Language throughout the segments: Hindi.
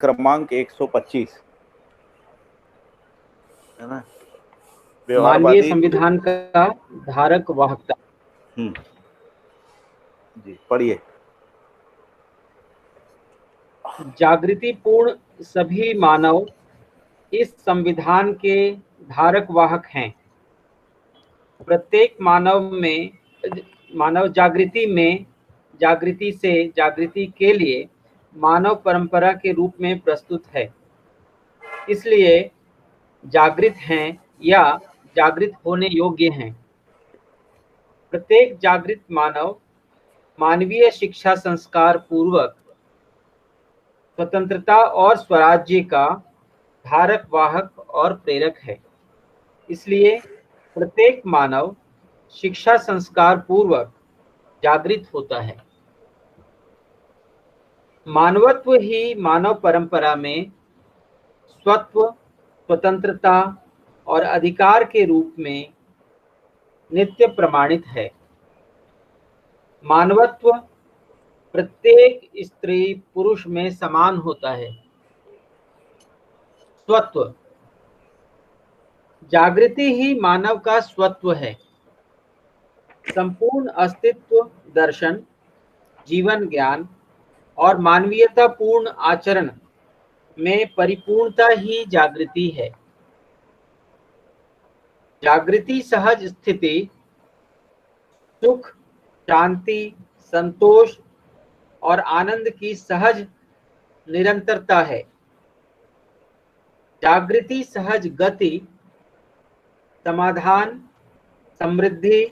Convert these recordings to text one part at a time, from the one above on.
क्रमांक 125 है ना, मानवीय व्यवहारवादी। संविधान का धारक वाहकता। जी पढ़िए। जागृतिपूर्ण सभी मानव इस संविधान के धारक वाहक हैं। प्रत्येक मानव जागृति से जागृति के लिए मानव परंपरा के रूप में प्रस्तुत है। इसलिए जागृत हैं या जागृत होने योग्य हैं। प्रत्येक जागृत मानव मानवीय शिक्षा संस्कार पूर्वक स्वतंत्रता और स्वराज्य का धारक वाहक और प्रेरक है। इसलिए प्रत्येक मानव शिक्षा संस्कार पूर्वक जागृत होता है। मानवत्व ही मानव परंपरा में स्वत्व, स्वतंत्रता और अधिकार के रूप में नित्य प्रमाणित है। मानवत्व प्रत्येक स्त्री पुरुष में समान होता है। स्वत्व, जागृति ही मानव का स्वत्व है। संपूर्ण अस्तित्व, दर्शन, जीवन ज्ञान और मानवीयतापूर्ण आचरण में परिपूर्णता ही जागृति है। जागृति सहज स्थिति, सुख, शांति, संतोष और आनंद की सहज निरंतरता है। जागृति सहज गति, समाधान, समृद्धि,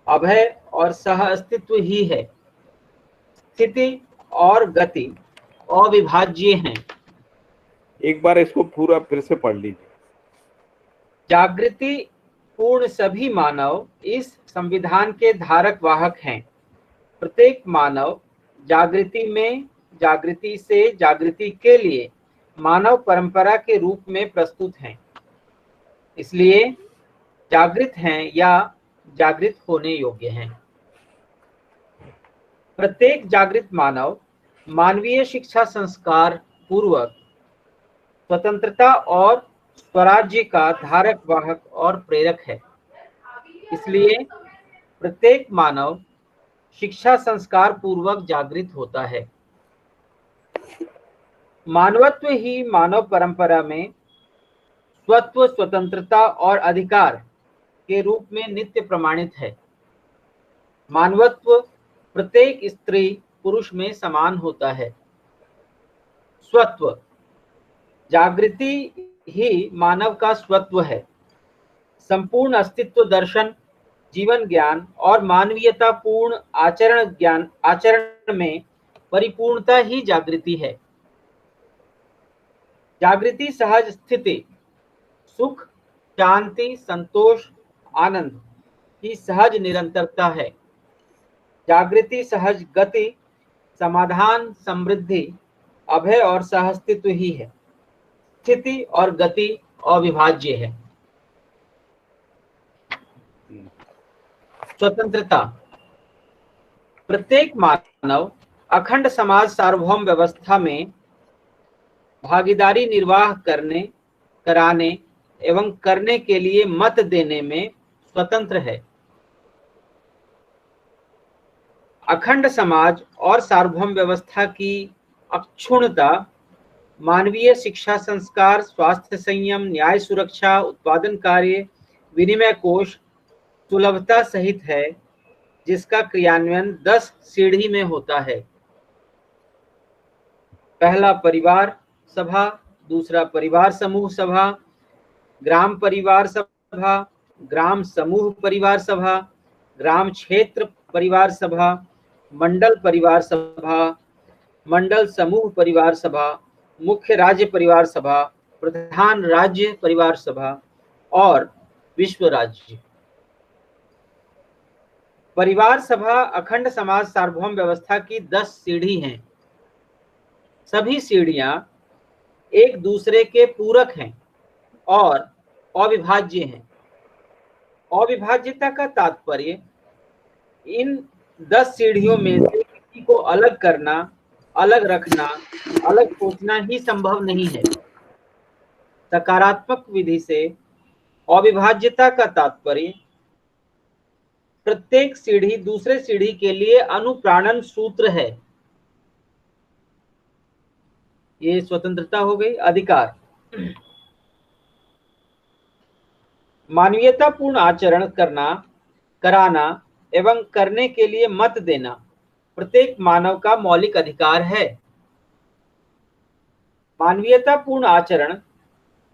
अभय और सह अस्तित्व ही है। स्थिति और गति अविभाज्य हैं। एक बार इसको पूरा फिर से पढ़ लीजिए। जागृति पूर्ण सभी मानव इस संविधान के धारक वाहक हैं। प्रत्येक मानव जागृति में जागृति से जागृति के लिए मानव परंपरा के रूप में प्रस्तुत हैं। इसलिए जागृत हैं या जागृत होने योग्य हैं। प्रत्येक जागृत मानव मानवीय शिक्षा संस्कार पूर्वक स्वतंत्रता और स्वराज्य का धारक वाहक और प्रेरक है। इसलिए प्रत्येक मानव शिक्षा संस्कार पूर्वक जागृत होता है। मानवत्व ही मानव परंपरा में स्वत्व, स्वतंत्रता और अधिकार के रूप में नित्य प्रमाणित है। मानवत्व प्रत्येक स्त्री पुरुष में समान होता है। स्वत्व, जागृति ही मानव का स्वत्व है। संपूर्ण अस्तित्व, दर्शन, जीवन ज्ञान और मानवीयतापूर्ण आचरण में परिपूर्णता ही जागृति है। जागृति सहज स्थिति, सुख, शांति, संतोष, आनंद की सहज निरंतरता है। जागृति सहज गति, समाधान, समृद्धि, अभय और सहअस्तित्व ही है। स्थिति और गति अविभाज्य है। स्वतंत्रता, प्रत्येक मानव अखंड समाज सार्वभौम व्यवस्था में भागीदारी निर्वाह करने, कराने एवं करने के लिए मत देने में स्वतंत्र है। अखंड समाज और सार्वभौम व्यवस्था की अक्षुण्णता मानवीय शिक्षा संस्कार, स्वास्थ्य संयम, न्याय सुरक्षा, उत्पादन कार्य, विनिमय कोष, सुलभता सहित है, जिसका क्रियान्वयन 10 सीढ़ी में होता है। पहला परिवार सभा, दूसरा परिवार समूह सभा, ग्राम परिवार सभा, ग्राम समूह परिवार सभा, ग्राम क्षेत्र परिवार सभा, मंडल परिवार सभा, मंडल समूह परिवार सभा, मुख्य राज्य परिवार सभा, प्रधान राज्य परिवार सभा और विश्व राज्य। परिवार सभा अखंड समाज सार्वभौम व्यवस्था की 10 सीढ़ी हैं। सभी सीढ़ियां एक दूसरे के पूरक हैं और अविभाज्य हैं। अविभाज्यता का तात्पर्य इन 10 सीढ़ियों में से किसी को अलग करना अलग रखना, अलग सोचना ही संभव नहीं है। सकारात्मक विधि से अविभाज्यता का तात्पर्य प्रत्येक सीढ़ी दूसरे सीढ़ी के लिए अनुप्राणन सूत्र है। ये स्वतंत्रता हो गई। अधिकार, मानवीयतापूर्ण आचरण करना, कराना एवं करने के लिए मत देना प्रत्येक मानव का मौलिक अधिकार है। मानवीयतापूर्ण आचरण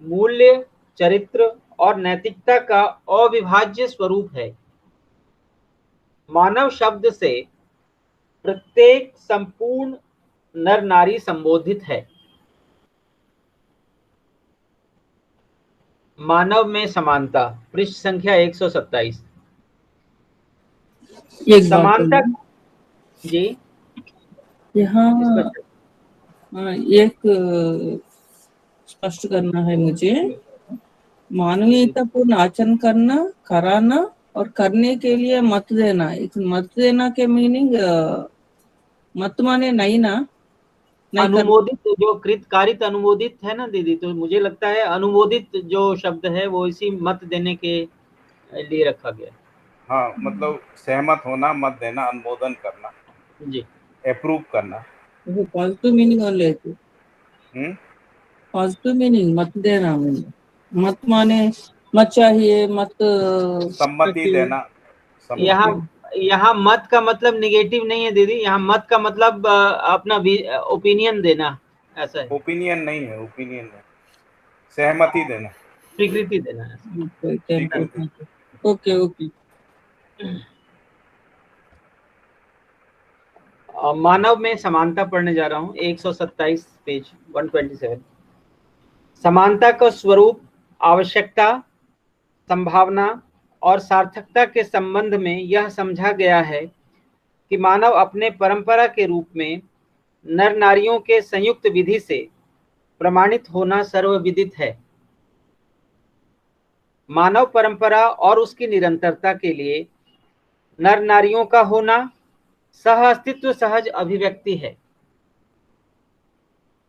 मूल्य, चरित्र और नैतिकता का अविभाज्य स्वरूप है। मानव शब्द से प्रत्येक संपूर्ण नर नारी संबोधित है। मानव में समानता, पृष्ठ संख्या 127। एक बात समानता बोलूं, जी यहाँ स्पष्ट। एक स्पष्ट करना है मुझे। मानवीयतापूर्ण आचरण करना, कराना और करने के लिए मत देना। इस मत देना के मीनिंग मत माने नहीं ना, नहीं अनुमोदित, जो कृतकारित अनुमोदित है ना दीदी, तो मुझे लगता है अनुमोदित जो शब्द है वो इसी मत देने के लिए रखा गया। हाँ, मतलब सहमत होना, मत देना, अनुमोदन करना, जी, अप्रूव करना। वो पॉजिटिव मीनिंग और लेते, पॉजिटिव मीनिंग मत देना मीनिंग, मत माने मत चाहिए, मत सम्मति देना, यहाँ सम्मति। यहाँ मत का मतलब निगेटिव नहीं है दीदी, यहाँ मत का मतलब अपना ओपिनियन देना, ऐसा है। ओपिनियन नहीं है, ओपिनियन नहीं, सहमति देना, स्वीकृति देना है। स्वीकृति। Okay okay. मानव में समानता पढ़ने जा रहा हूँ, 127 पेज 127। समानता का स्वरूप आवश्यकता, संभावना और सार्थकता के संबंध में यह समझा गया है कि मानव अपने परंपरा के रूप में नर नारियों के संयुक्त विधि से प्रमाणित होना सर्वविदित है। मानव परंपरा और उसकी निरंतरता के लिए नर नारियों का होना सह अस्तित्व सहज अभिव्यक्ति है।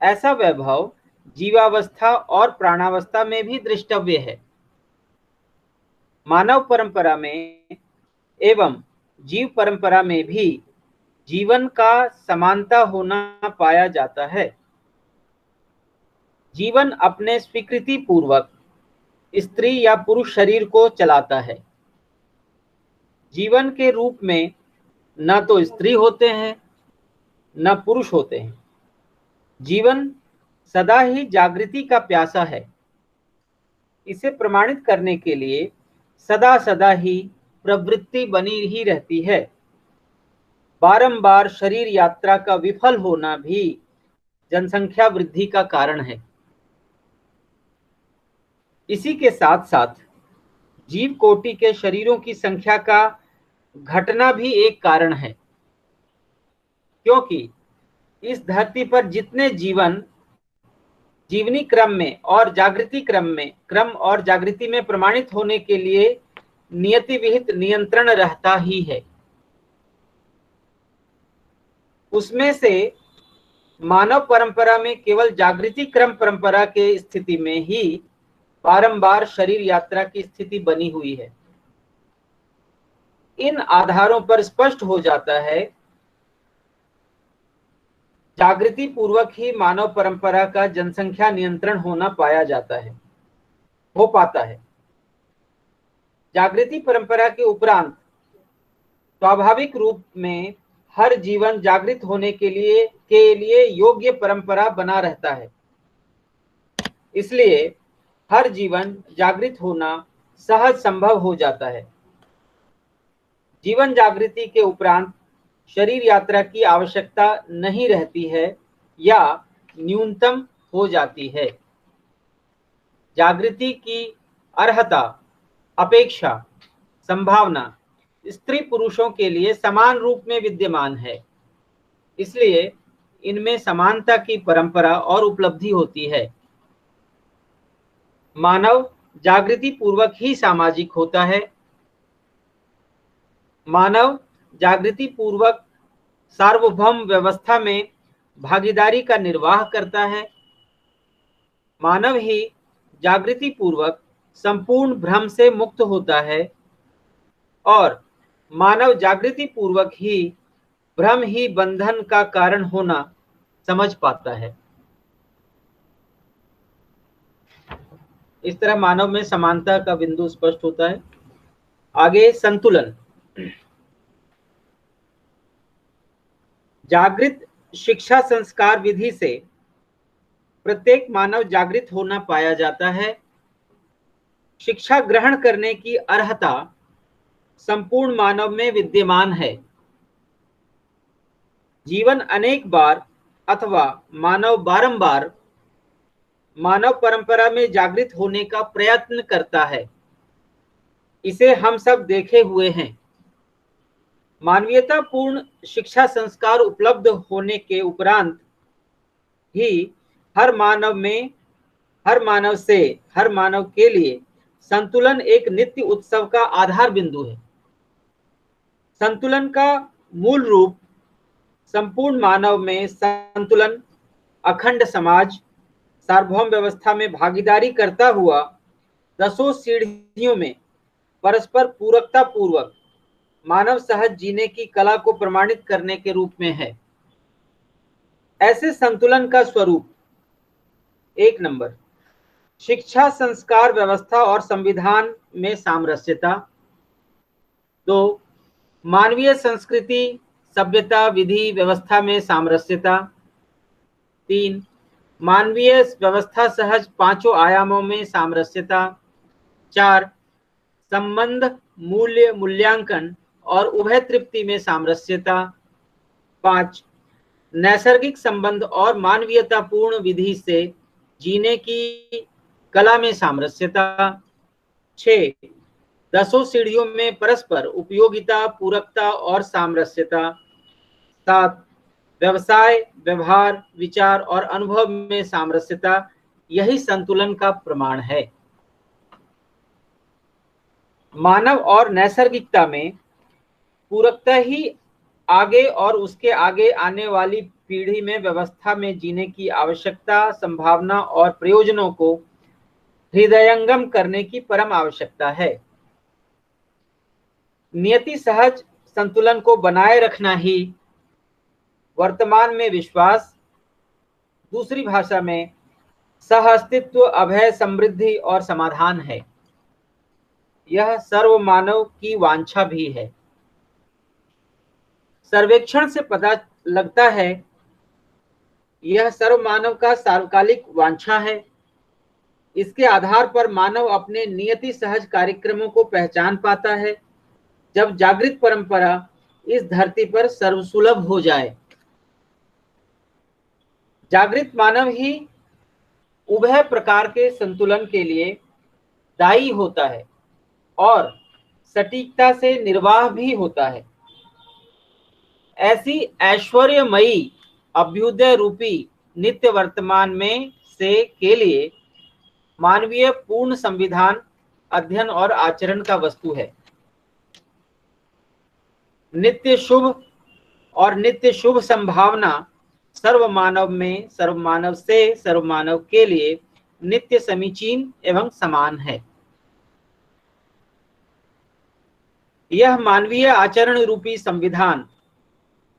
ऐसा वैभव जीवावस्था और प्राणावस्था में भी दृष्टव्य है। मानव परंपरा में एवं जीव परंपरा में भी जीवन का समानता होना पाया जाता है। जीवन अपने स्वीकृति पूर्वक स्त्री या पुरुष शरीर को चलाता है। जीवन के रूप में न तो स्त्री होते हैं न पुरुष होते हैं। जीवन सदा ही जागृति का प्यासा है। इसे प्रमाणित करने के लिए सदा सदा ही प्रवृत्ति बनी ही रहती है। बारंबार शरीर यात्रा का विफल होना भी जनसंख्या वृद्धि का कारण है। इसी के साथ साथ जीव कोटि के शरीरों की संख्या का घटना भी एक कारण है, क्योंकि इस धरती पर जितने जीवनी क्रम में और जागृति क्रम और जागृति में प्रमाणित होने के लिए नियति विहित नियंत्रण रहता ही है, उसमें से मानव परंपरा में केवल जागृति क्रम परंपरा के स्थिति में ही बारंबार शरीर यात्रा की स्थिति बनी हुई है। इन आधारों पर स्पष्ट हो जाता है जागृति पूर्वक ही मानव परंपरा का जनसंख्या नियंत्रण होना हो पाता है। जागृति परंपरा के उपरांत स्वाभाविक रूप में हर जीवन जागृत होने के लिए योग्य परंपरा बना रहता है। इसलिए हर जीवन जागृत होना सहज संभव हो जाता है। जीवन जागृति के उपरांत शरीर यात्रा की आवश्यकता नहीं रहती है या न्यूनतम हो जाती है। जागृति की अर्हता, अपेक्षा, संभावना स्त्री पुरुषों के लिए समान रूप में विद्यमान है। इसलिए इनमें समानता की परंपरा और उपलब्धि होती है। मानव जागृति पूर्वक ही सामाजिक होता है। मानव जागृति पूर्वक सार्वभौम व्यवस्था में भागीदारी का निर्वाह करता है। मानव ही जागृति पूर्वक संपूर्ण भ्रम से मुक्त होता है और मानव जागृति पूर्वक ही भ्रम ही बंधन का कारण होना समझ पाता है। इस तरह मानव में समानता का बिंदु स्पष्ट होता है। आगे संतुलन। जागृत शिक्षा संस्कार विधि से प्रत्येक मानव जागृत होना पाया जाता है। शिक्षा ग्रहण करने की अर्हता संपूर्ण मानव में विद्यमान है। जीवन अनेक बार अथवा मानव बारंबार मानव परंपरा में जागृत होने का प्रयत्न करता है। इसे हम सब देखे हुए हैं। मानवीयतापूर्ण शिक्षा संस्कार उपलब्ध होने के उपरांत ही हर मानव के लिए संतुलन एक नित्य उत्सव का आधार बिंदु है। संतुलन का मूल रूप संपूर्ण मानव में संतुलन, अखंड समाज, सार्वभौम व्यवस्था में भागीदारी करता हुआ दसों सीढ़ियों में परस्पर पूरकता पूर्वक मानव सहज जीने की कला को प्रमाणित करने के रूप में है। ऐसे संतुलन का स्वरूप 1 नंबर, शिक्षा संस्कार व्यवस्था और संविधान में सामरस्यता। 2, मानवीय संस्कृति सभ्यता विधि व्यवस्था में सामरस्यता। 3, मानवीय व्यवस्था सहज पांचों आयामों में सामरस्यता। 4, संबंध मूल्य मूल्यांकन और उभय तृप्ति में सामरस्यता। 5, नैसर्गिक संबंध और मानवीयतापूर्ण विधि से जीने की कला में सामरस्यता। 6, दसों सीढ़ियों में परस्पर उपयोगिता, पूरकता और सामरस्यता। 7, व्यवसाय, व्यवहार, विचार और अनुभव में सामरस्यता। यही संतुलन का प्रमाण है। मानव और नैसर्गिकता में पूरकता ही आगे और उसके आगे आने वाली पीढ़ी में व्यवस्था में जीने की आवश्यकता, संभावना और प्रयोजनों को हृदयंगम करने की परम आवश्यकता है। नियति सहज संतुलन को बनाए रखना ही वर्तमान में विश्वास, दूसरी भाषा में सह अस्तित्व, अभय, समृद्धि और समाधान है। यह सर्व मानव की वांछा भी है। सर्वेक्षण से पता लगता है यह सर्व मानव का सार्वकालिक वांछा है। इसके आधार पर मानव अपने नियति सहज कार्यक्रमों को पहचान पाता है जब जागृत परंपरा इस धरती पर सर्वसुलभ हो जाए। जागृत मानव ही उभय प्रकार के संतुलन के लिए दायी होता है और सटीकता से निर्वाह भी होता है। ऐसी ऐश्वर्यमयी अभ्युदय रूपी नित्य वर्तमान में से के लिए मानवीय पूर्ण संविधान अध्ययन और आचरण का वस्तु है। नित्य शुभ और नित्य शुभ संभावना सर्वमानव में सर्वमानव से सर्वमानव के लिए नित्य समीचीन एवं समान है। यह मानवीय आचरण रूपी संविधान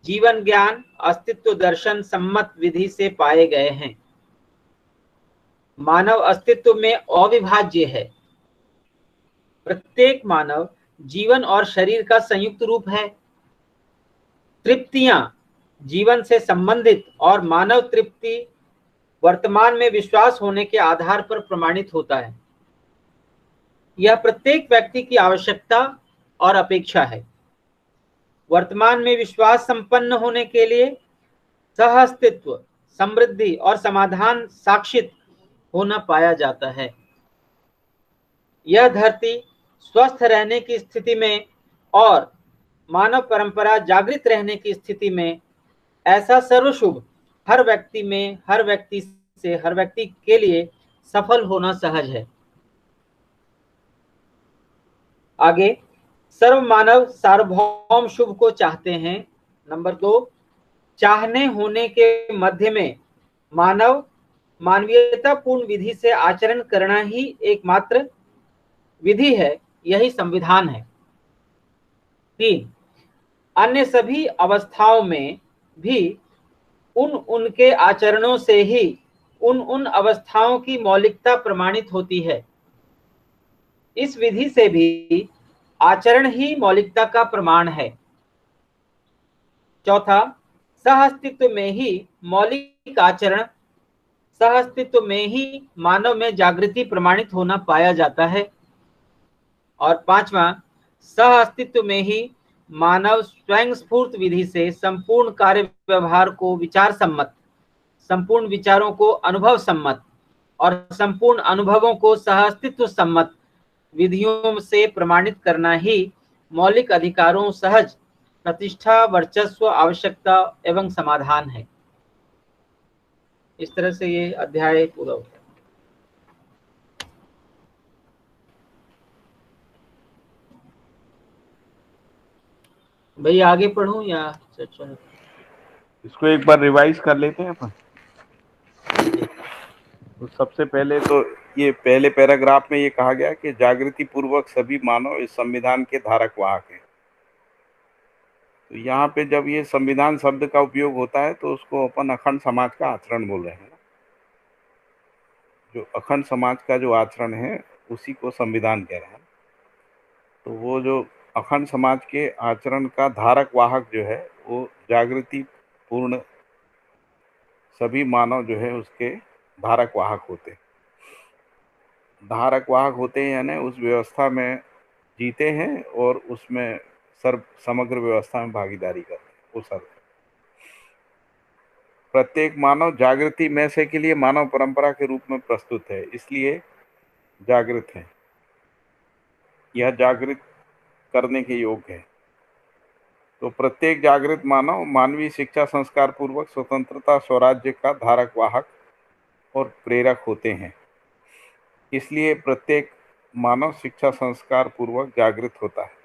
जीवन ज्ञान अस्तित्व दर्शन सम्मत विधि से पाए गए हैं। मानव अस्तित्व में अविभाज्य है। प्रत्येक मानव जीवन और शरीर का संयुक्त रूप है। तृप्तियां जीवन से संबंधित और मानव तृप्ति वर्तमान में विश्वास होने के आधार पर प्रमाणित होता है। यह प्रत्येक व्यक्ति की आवश्यकता और अपेक्षा है। वर्तमान में विश्वास संपन्न होने के लिए सह अस्तित्व, समृद्धि और समाधान साक्षित होना पाया जाता है। यह धरती स्वस्थ रहने की स्थिति में और मानव परंपरा जागृत रहने की स्थिति में ऐसा सर्वशुभ हर व्यक्ति के लिए सफल होना सहज है। आगे सर्व मानव सार्वभौम शुभ को चाहते हैं। नंबर 2, चाहने होने के मध्य में मानव मानवीयतापूर्ण विधि से आचरण करना ही एकमात्र विधि है, यही संविधान है। 3, अन्य सभी अवस्थाओं में भी उनके आचरणों से ही उन अवस्थाओं की मौलिकता प्रमाणित होती है। इस विधि से भी आचरण ही मौलिकता का प्रमाण है। 4, सहअस्तित्व में ही मौलिक आचरण, सहअस्तित्व में ही मानव में जागृति प्रमाणित होना पाया जाता है। और 5वां, सहअस्तित्व में ही मानव स्वयं स्फूर्त विधि से संपूर्ण कार्य व्यवहार को विचार सम्मत, संपूर्ण विचारों को अनुभव सम्मत और संपूर्ण अनुभवों को सहअस्तित्व सम्मत विधियों से प्रमाणित करना ही मौलिक अधिकारों, सहज प्रतिष्ठा, वर्चस्व, आवश्यकता एवं समाधान है। इस तरह से ये अध्याय पूरा होता है। भैया आगे पढ़ूं या चलो? इसको एक बार रिवाइज कर लेते हैं अपन। तो सबसे पहले तो ये पहले पैराग्राफ में ये कहा गया कि जागृति पूर्वक सभी मानव इस संविधान के धारक वाहक हैं। तो यहाँ पे जब ये संविधान शब्द का उपयोग होता है तो उसको अपन अखंड समाज का आचरण बोल रहे हैं। जो अखंड समाज का जो आचरण है उसी को संविधान कह रहे हैं। तो वो जो अखंड समाज के आचरण का धारक वाहक जो है वो जागृति पूर्ण सभी मानव जो है उसके धारक वाहक होते हैं। धारक वाहक होते हैं यानी उस व्यवस्था में जीते हैं और उसमें समग्र व्यवस्था में भागीदारी करते हैं। उस अर्थ प्रत्येक मानव जागृति में से के लिए मानव परंपरा के रूप में प्रस्तुत है, इसलिए जागृत है। यह जागृत करने के योग्य है। तो प्रत्येक जागृत मानव मानवीय शिक्षा संस्कार पूर्वक स्वतंत्रता स्वराज्य का धारक वाहक और प्रेरक होते हैं, इसलिए प्रत्येक मानव शिक्षा संस्कार पूर्वक जागृत होता है।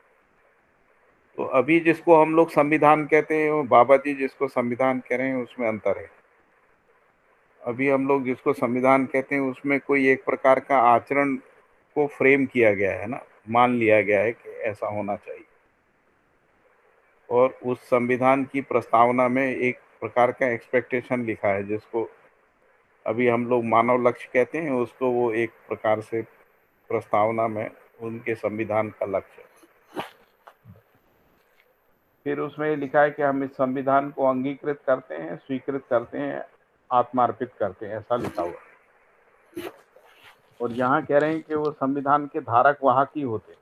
तो अभी जिसको हम लोग संविधान कहते हैं, वो बाबा जी जिसको संविधान कह रहे हैं उसमें अंतर है। अभी हम लोग जिसको संविधान कहते हैं उसमें कोई एक प्रकार का आचरण को फ्रेम किया गया है ना, मान लिया गया है कि ऐसा होना चाहिए। और उस संविधान की प्रस्तावना में एक प्रकार का एक्सपेक्टेशन लिखा है, जिसको अभी हम लोग मानव लक्ष्य कहते हैं, उसको वो एक प्रकार से प्रस्तावना में उनके संविधान का लक्ष्य है। फिर उसमें ये लिखा है कि हम इस संविधान को अंगीकृत करते हैं, स्वीकृत करते हैं, आत्मार्पित करते हैं, ऐसा लिखा हुआ। और यहाँ कह रहे हैं कि वो संविधान के धारक वाहक ही होते हैं।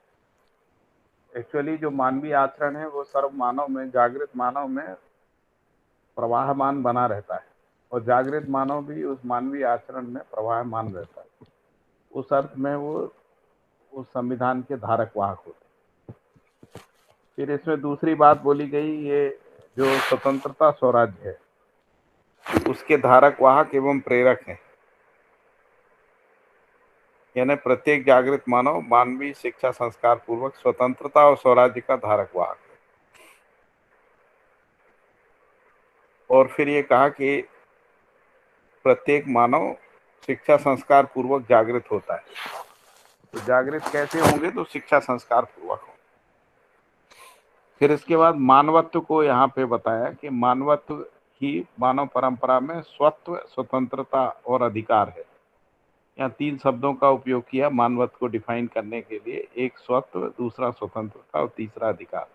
एक्चुअली जो मानवीय आचरण है वो सर्व मानव में, जागृत मानव में प्रवाहमान बना रहता है और जागृत मानव भी उस मानवीय आचरण में प्रवाहमान रहता है। उस अर्थ में वो उस संविधान के धारक वाहक होते हैं। फिर इसमें दूसरी बात बोली गई, ये जो स्वतंत्रता स्वराज्य है उसके धारक वाहक एवं प्रेरक हैं, यानी प्रत्येक जागृत मानव मानवीय शिक्षा संस्कार पूर्वक स्वतंत्रता और स्वराज्य का धारक वाहक है। और फिर ये कहा कि प्रत्येक मानव शिक्षा संस्कार पूर्वक जागृत होता है। तो जागृत कैसे होंगे? तो शिक्षा संस्कार पूर्वक होंगे। फिर इसके बाद मानवत्व को यहाँ पे बताया कि मानवत्व ही मानव परंपरा में स्वत्व, स्वतंत्रता और अधिकार है। यहाँ 3 शब्दों का उपयोग किया मानवत्व को डिफाइन करने के लिए, एक स्वत्व, दूसरा स्वतंत्रता और तीसरा अधिकार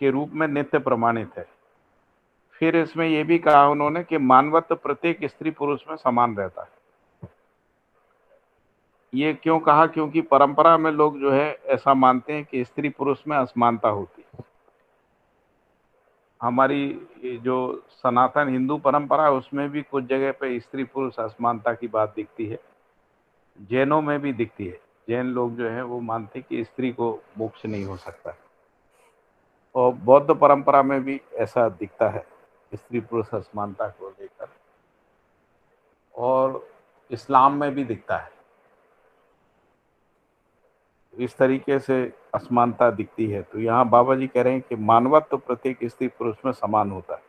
के रूप में नित्य प्रमाणित है। फिर इसमें यह भी कहा उन्होंने कि मानवत्व प्रत्येक स्त्री पुरुष में समान रहता है। ये क्यों कहा? क्योंकि परंपरा में लोग जो है ऐसा मानते हैं कि स्त्री पुरुष में असमानता होती है। हमारी जो सनातन हिंदू परंपरा है उसमें भी कुछ जगह पे स्त्री पुरुष असमानता की बात दिखती है, जैनों में भी दिखती है। जैन लोग जो है वो मानते हैं कि स्त्री को मोक्ष नहीं हो सकता, और बौद्ध परंपरा में भी ऐसा दिखता है स्त्री पुरुष असमानता को लेकर, और इस्लाम में भी दिखता है। इस तरीके से असमानता दिखती है। तो यहाँ बाबा जी कह रहे हैं कि मानवत्व प्रत्येक स्त्री पुरुष में समान होता है।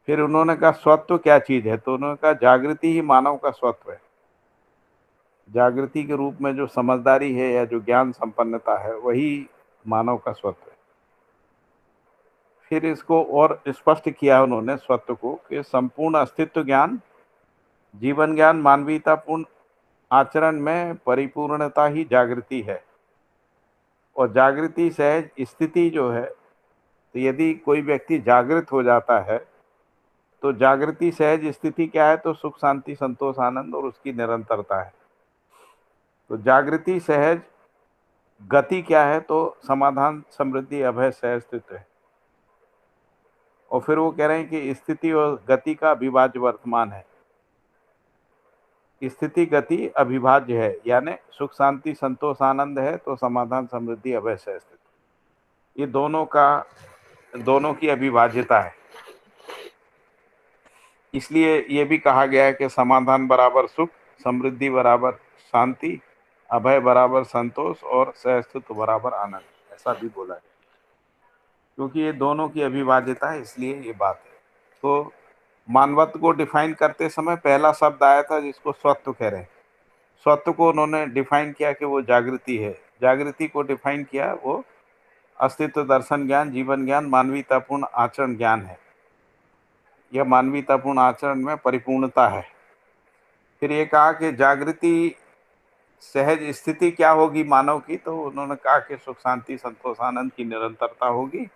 फिर उन्होंने कहा स्वत्व क्या चीज है, तो उन्होंने कहा जागृति ही मानव का स्वत्व है। जागृति के रूप में जो समझदारी है या जो ज्ञान संपन्नता है वही मानव का स्वत्व है। फिर इसको और स्पष्ट किया उन्होंने स्वत्व को कि संपूर्ण अस्तित्व ज्ञान, जीवन ज्ञान, मानवीयतापूर्ण आचरण में परिपूर्णता ही जागृति है। और जागृति सहज स्थिति जो है, तो यदि कोई व्यक्ति जागृत हो जाता है तो जागृति सहज स्थिति क्या है, तो सुख शांति संतोष आनंद और उसकी निरंतरता है। तो जागृति सहज गति क्या है, तो समाधान समृद्धि अभय सहस्तित्व है। और फिर वो कह रहे हैं कि स्थिति और गति का अविभाज्य वर्तमान है। स्थिति गति अविभाज्य है, यानी सुख शांति संतोष आनंद है तो समाधान समृद्धि अभय सहस्तित्व, ये दोनों की अविभाज्यता है। इसलिए ये भी कहा गया है कि समाधान बराबर सुख, समृद्धि बराबर शांति, अभय बराबर संतोष और सहस्तित्व बराबर आनंद, ऐसा भी बोला है। क्योंकि ये दोनों की अविभाज्यता है, इसलिए ये बात है। तो मानवत्व को डिफाइन करते समय पहला शब्द आया था जिसको स्वत्व कह रहे हैं। स्वत्व को उन्होंने डिफाइन किया कि वो जागृति है। जागृति को डिफाइन किया वो अस्तित्व दर्शन ज्ञान, जीवन ज्ञान, मानवीयतापूर्ण आचरण ज्ञान है। यह मानवीयतापूर्ण आचरण में परिपूर्णता है। फिर ये कहा कि जागृति सहज स्थिति क्या होगी मानव की, तो उन्होंने कहा कि सुख शांति संतोष आनंद की निरंतरता होगी।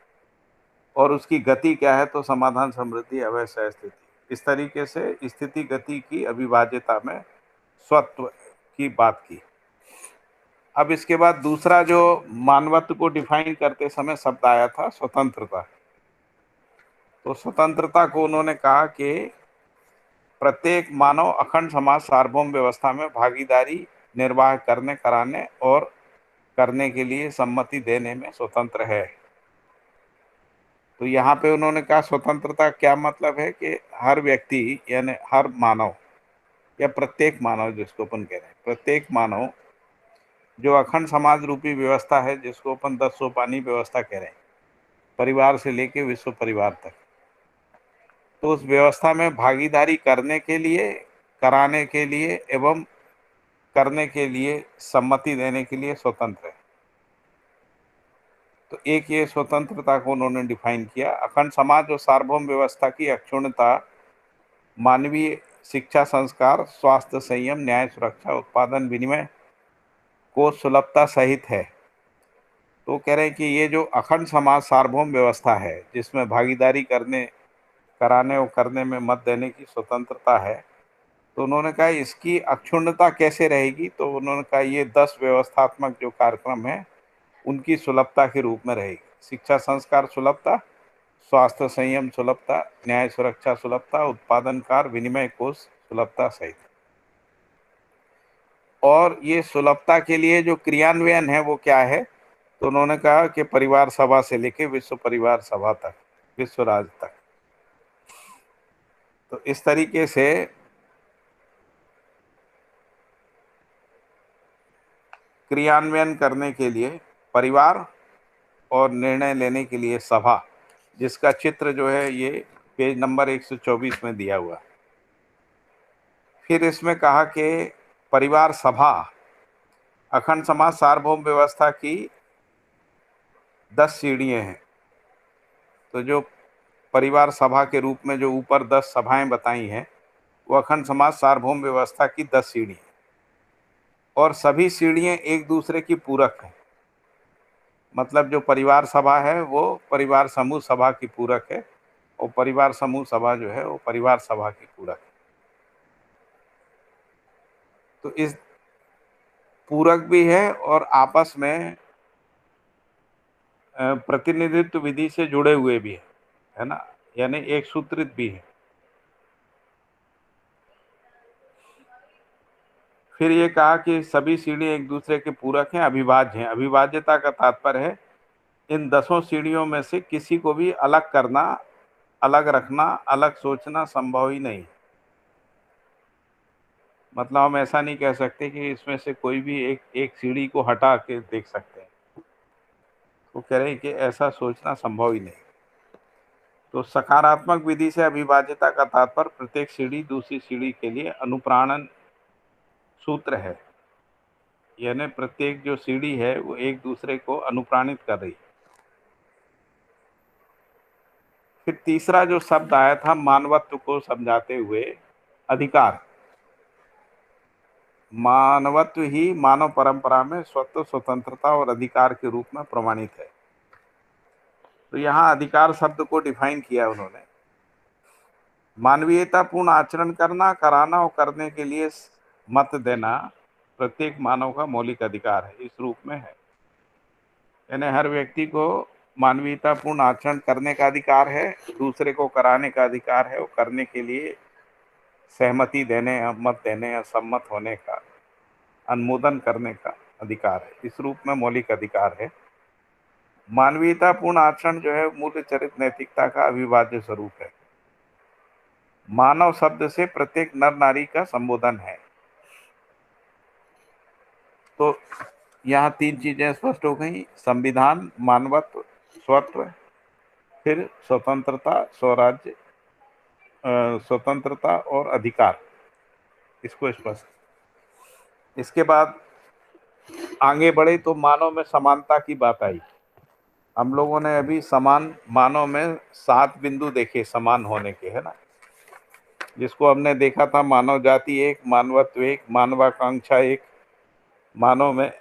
और उसकी गति क्या है, तो समाधान समृद्धि अभय सहस्तित्व। इस तरीके से स्थिति गति की अविभाज्यता में स्वत्व की बात की। अब इसके बाद दूसरा जो मानवत्व को डिफाइन करते समय शब्द आया था स्वतंत्रता। तो स्वतंत्रता को उन्होंने कहा कि प्रत्येक मानव अखंड समाज सार्वभौम व्यवस्था में भागीदारी निर्वाह करने, कराने और करने के लिए सम्मति देने में स्वतंत्र है। तो यहाँ पे उन्होंने कहा स्वतंत्रता क्या मतलब है कि हर व्यक्ति यानी हर मानव या प्रत्येक मानव, जिसको अपन कह रहे हैं प्रत्येक मानव, जो अखंड समाज रूपी व्यवस्था है जिसको अपन 10 सोपानी व्यवस्था कह रहे हैं, परिवार से लेके विश्व परिवार तक, तो उस व्यवस्था में भागीदारी करने के लिए, कराने के लिए एवं करने के लिए सम्मति देने के लिए स्वतंत्र है। तो एक ये स्वतंत्रता को उन्होंने डिफाइन किया। अखंड समाज और सार्वभौम व्यवस्था की अक्षुण्णता मानवीय शिक्षा संस्कार स्वास्थ्य संयम न्याय सुरक्षा उत्पादन विनिमय को सुलभता सहित है। तो कह रहे हैं कि ये जो अखंड समाज सार्वभौम व्यवस्था है जिसमें भागीदारी करने, कराने और करने में मत देने की स्वतंत्रता है, तो उन्होंने कहा इसकी अक्षुण्णता कैसे रहेगी, तो उन्होंने कहा ये 10 व्यवस्थात्मक जो कार्यक्रम है उनकी सुलभता के रूप में रहेगी। शिक्षा संस्कार सुलभता, स्वास्थ्य संयम सुलभता, न्याय सुरक्षा सुलभता, उत्पादनकार विनिमय कोष सुलभता सहित। और ये सुलभता के लिए जो क्रियान्वयन है वो क्या है, तो उन्होंने कहा कि परिवार सभा से लेके विश्व परिवार सभा तक, विश्व राज्य तक। तो इस तरीके से क्रियान्वयन करने के लिए परिवार और निर्णय लेने के लिए सभा, जिसका चित्र जो है ये पेज नंबर 124 में दिया हुआ। फिर इसमें कहा कि परिवार सभा अखंड समाज सार्वभौम व्यवस्था की 10 सीढ़ियां हैं। तो जो परिवार सभा के रूप में जो ऊपर 10 सभाएं बताई हैं वो अखंड समाज सार्वभौम व्यवस्था की 10 सीढ़ी, और सभी सीढ़ियां एक दूसरे की पूरक हैं। मतलब जो परिवार सभा है वो परिवार समूह सभा की पूरक है, और परिवार समूह सभा जो है वो परिवार सभा की पूरक है। तो इस पूरक भी है और आपस में प्रतिनिधित्व विधि से जुड़े हुए भी है ना, यानी एक सूत्रित भी है। फिर ये कहा कि सभी सीढ़ी एक दूसरे के पूरक हैं, अविभाज्य हैं। अविभाज्यता का तात्पर्य है इन 10 सीढ़ियों में से किसी को भी अलग करना, अलग रखना, अलग सोचना संभव ही नहीं। मतलब हम ऐसा नहीं कह सकते कि इसमें से कोई भी एक सीढ़ी को हटा के देख सकते हैं। तो कह रहे हैं कि ऐसा सोचना संभव ही नहीं। तो सकारात्मक विधि से अविभाज्यता का तात्पर्य प्रत्येक सीढ़ी दूसरी सीढ़ी के लिए अनुप्राणन सूत्र है, यानी प्रत्येक जो सीढ़ी है वो एक दूसरे को अनुप्राणित कर रही। फिर तीसरा जो शब्द आया था मानवत्व को समझाते हुए अधिकार। मानवत्व ही मानव परंपरा में स्वत्व, स्वतंत्रता और अधिकार के रूप में प्रमाणित है। तो यहाँ अधिकार शब्द को डिफाइन किया उन्होंने। मानवीयतापूर्ण आचरण करना, कराना और करने के लिए मत देना प्रत्येक मानव का मौलिक अधिकार है, इस रूप में है। यानी हर व्यक्ति को मानवीयतापूर्ण आचरण करने का अधिकार है, दूसरे को कराने का अधिकार है और करने के लिए सहमति देने या मत देने या सम्मत होने का, अनुमोदन करने का अधिकार है, इस रूप में मौलिक अधिकार है। मानवीयतापूर्ण आचरण जो है मूल्य चरित्र नैतिकता का अविभाज्य स्वरूप है। मानव शब्द से प्रत्येक नर नारी का संबोधन है। तो यहाँ तीन चीजें स्पष्ट हो गई, संविधान, मानवत्व, स्वत्व, फिर स्वतंत्रता, स्वराज्य, स्वतंत्रता और अधिकार, इसको स्पष्ट। इसके बाद आगे बढ़े तो मानव में समानता की बात आई। हम लोगों ने अभी समान मानव में 7 बिंदु देखे समान होने के, है ना, जिसको हमने देखा था मानव जाति एक, मानवत्व एक, मानवाकांक्षा एक, मानव में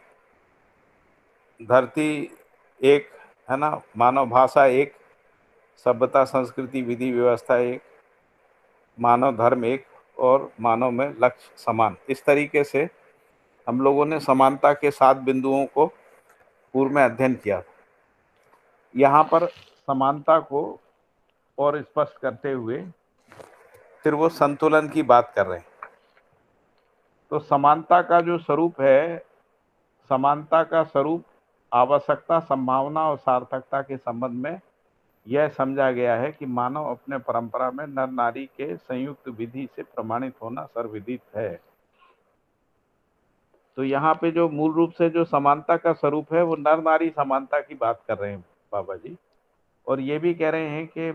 धरती एक, है ना, मानव भाषा एक, सभ्यता संस्कृति विधि व्यवस्था एक, मानव धर्म एक और मानव में लक्ष्य समान। इस तरीके से हम लोगों ने समानता के 7 बिंदुओं को पूर्व में अध्ययन किया। यहाँ पर समानता को और स्पष्ट करते हुए फिर वो संतुलन की बात कर रहे हैं। तो समानता का जो स्वरूप है, समानता का स्वरूप आवश्यकता, संभावना और सार्थकता के संबंध में यह समझा गया है कि मानव अपने परंपरा में नर नारी के संयुक्त विधि से प्रमाणित होना सर्वविदित है। तो यहाँ पे जो मूल रूप से जो समानता का स्वरूप है वो नर नारी समानता की बात कर रहे हैं बाबा जी, और ये भी कह रहे हैं कि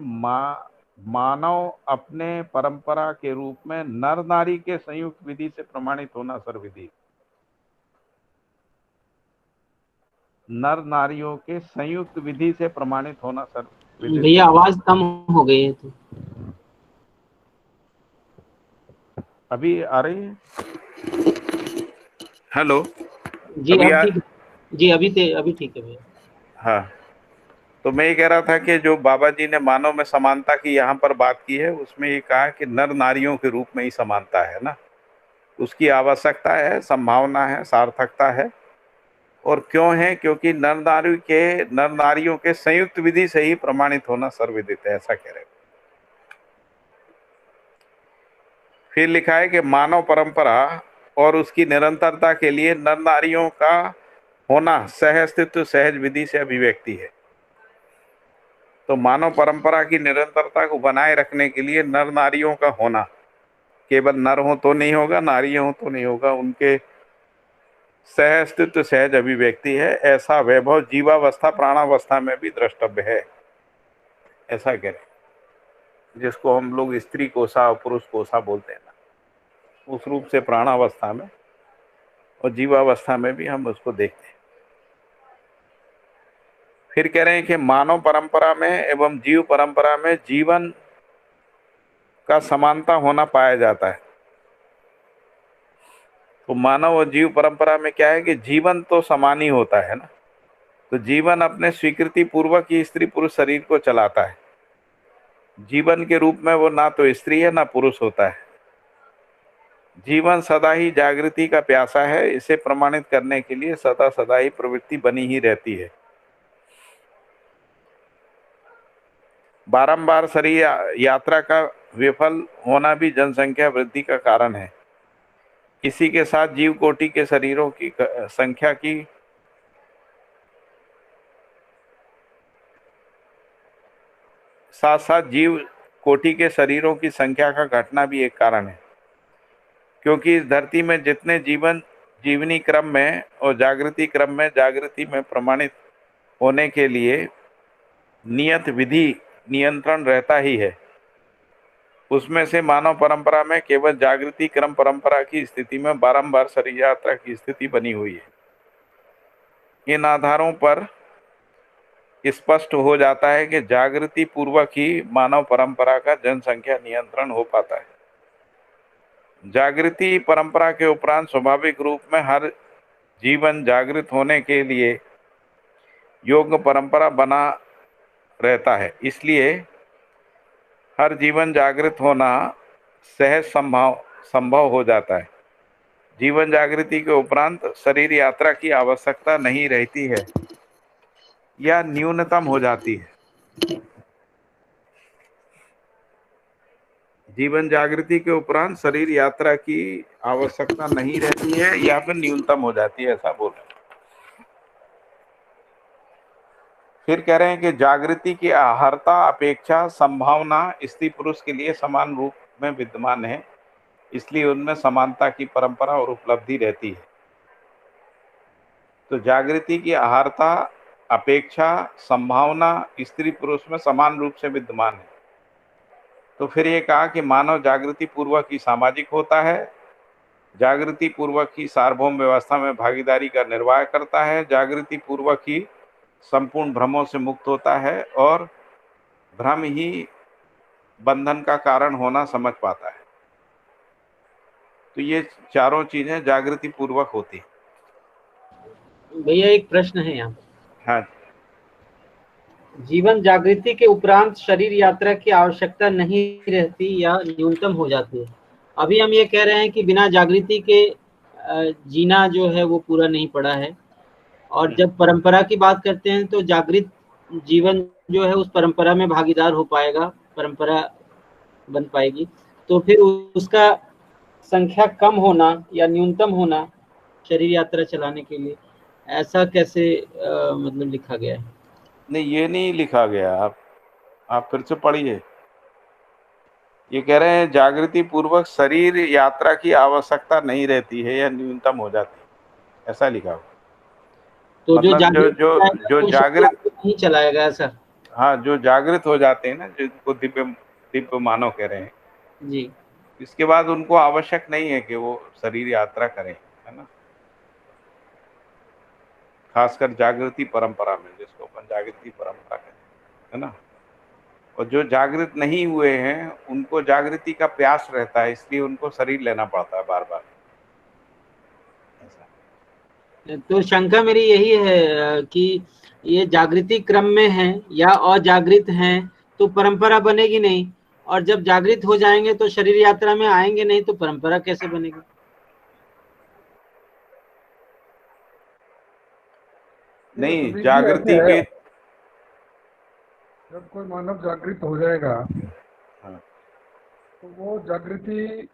मानव अपने परंपरा के रूप में नर नारी के संयुक्त विधि से प्रमाणित होना सर्वविदित। नर नारियों के संयुक्त विधि से प्रमाणित होना सर्वविदित। भैया आवाज कम हो गई है तो अभी आ रही है? हेलो जी, अभी अब ठीक, जी अभी ठीक है भैया। हाँ, तो मैं ये कह रहा था कि जो बाबा जी ने मानव में समानता की यहाँ पर बात की है, उसमें ये कहा कि नर नारियों के रूप में ही समानता है ना, उसकी आवश्यकता है, संभावना है, सार्थकता है। और क्यों है? क्योंकि नर नारियों के संयुक्त विधि से ही प्रमाणित होना सर्वविदित है, ऐसा कह रहे हैं। फिर लिखा है कि मानव परंपरा और उसकी निरंतरता के लिए नर नारियों का होना सह अस्तित्व सहज विधि से अभिव्यक्ति है। तो मानव परंपरा की निरंतरता को बनाए रखने के लिए नर नारियों का होना, केवल नर हो तो नहीं होगा, नारी हो तो नहीं होगा, उनके सह अस्तित्व सहज अभिव्यक्ति है। ऐसा वैभव जीवावस्था प्राणावस्था में भी द्रष्टव्य है, ऐसा कह रहे, जिसको हम लोग स्त्री कोशा और पुरुष कोशा बोलते हैं ना, उस रूप से प्राणावस्था में और जीवावस्था में भी हम उसको देखते हैं। फिर कह रहे हैं कि मानव परंपरा में एवं जीव परंपरा में जीवन का समानता होना पाया जाता है। तो मानव और जीव परंपरा में क्या है कि जीवन तो समान ही होता है ना। तो जीवन अपने स्वीकृति पूर्वक ही स्त्री पुरुष शरीर को चलाता है। जीवन के रूप में वो ना तो स्त्री है ना पुरुष होता है। जीवन सदा ही जागृति का प्यासा है, इसे प्रमाणित करने के लिए सदा सदा ही प्रवृत्ति बनी ही रहती है। बारंबार शरीर यात्रा का विफल होना भी जनसंख्या वृद्धि का कारण है। इसी के साथ जीव कोटि के शरीरों की संख्या की साथ साथ जीव कोटि के शरीरों की संख्या का घटना भी एक कारण है, क्योंकि इस धरती में जितने जीवनी क्रम में और जागृति में प्रमाणित होने के लिए नियत विधि नियंत्रण रहता ही है। उसमें से मानव परंपरा में केवल जागृति क्रम परंपरा की स्थिति में बारंबार शरीर यात्रा की स्थिति बनी हुई है। इन आधारों पर स्पष्ट हो जाता है कि जागृति पूर्वक ही मानव परंपरा का जनसंख्या नियंत्रण हो पाता है। जागृति परंपरा के उपरांत स्वाभाविक रूप में हर जीवन जागृत होने के लिए योग्य परंपरा बना रहता है। इसलिए हर जीवन जागृत होना सहज संभव हो जाता है। जीवन जागृति के उपरांत शरीर यात्रा की आवश्यकता नहीं रहती है या न्यूनतम हो जाती है। जीवन जागृति के उपरांत शरीर यात्रा की आवश्यकता नहीं रहती है या फिर न्यूनतम हो जाती है, ऐसा बोल रहे हैं। फिर कह रहे हैं कि जागृति की आहारता अपेक्षा संभावना स्त्री पुरुष के लिए समान रूप में विद्यमान है, इसलिए उनमें समानता की परंपरा और उपलब्धि रहती है। तो जागृति की आहारता अपेक्षा संभावना स्त्री पुरुष में समान रूप से विद्यमान है। तो फिर ये कहा कि मानव जागृति पूर्वक ही सामाजिक होता है, जागृति पूर्वक ही सार्वभौम व्यवस्था में भागीदारी का निर्वाह करता है, जागृति पूर्वक ही संपूर्ण भ्रमों से मुक्त होता है और भ्रम ही बंधन का कारण होना समझ पाता है। तो ये चारों चीजें जागृति पूर्वक होती है। भैया एक प्रश्न है यहाँ। हाँ, जीवन जागृति के उपरांत शरीर यात्रा की आवश्यकता नहीं रहती या न्यूनतम हो जाती है। अभी हम ये कह रहे हैं कि बिना जागृति के जीना जो है वो पूरा नहीं पड़ा है, और जब परंपरा की बात करते हैं तो जागृत जीवन जो है उस परंपरा में भागीदार हो पाएगा, परंपरा बन पाएगी। तो फिर उसका संख्या कम होना या न्यूनतम होना शरीर यात्रा चलाने के लिए, ऐसा कैसे मतलब लिखा गया है? नहीं, ये नहीं लिखा गया। आप फिर से पढ़िए। ये कह रहे हैं जागृति पूर्वक शरीर यात्रा की आवश्यकता नहीं रहती है या न्यूनतम हो जाती है, ऐसा लिखा हुआ। तो मतलब जो जागृत नहीं चलाएगा सर। हाँ, जो जागृत हो जाते हैं ना, जिनको दिव्य मानव कह रहे हैं जी, इसके बाद उनको आवश्यक नहीं है कि वो शरीर यात्रा करें, है ना। खासकर जागृति परंपरा में, जिसको अपन जागृति परंपरा कहते हैं, है ना। और जो जागृत नहीं हुए हैं उनको जागृति का प्यास रहता है, इसलिए उनको शरीर लेना पड़ता है बार बार। तो शंका मेरी यही है कि ये जागृति क्रम में है या अजागृत हैं तो परंपरा बनेगी नहीं, और जब जागृत हो जाएंगे तो शरीर यात्रा में आएंगे नहीं, तो परंपरा कैसे बनेगी? नहीं, जागृति के जब कोई मानव जागृत हो जाएगा हाँ, तो वो जागृति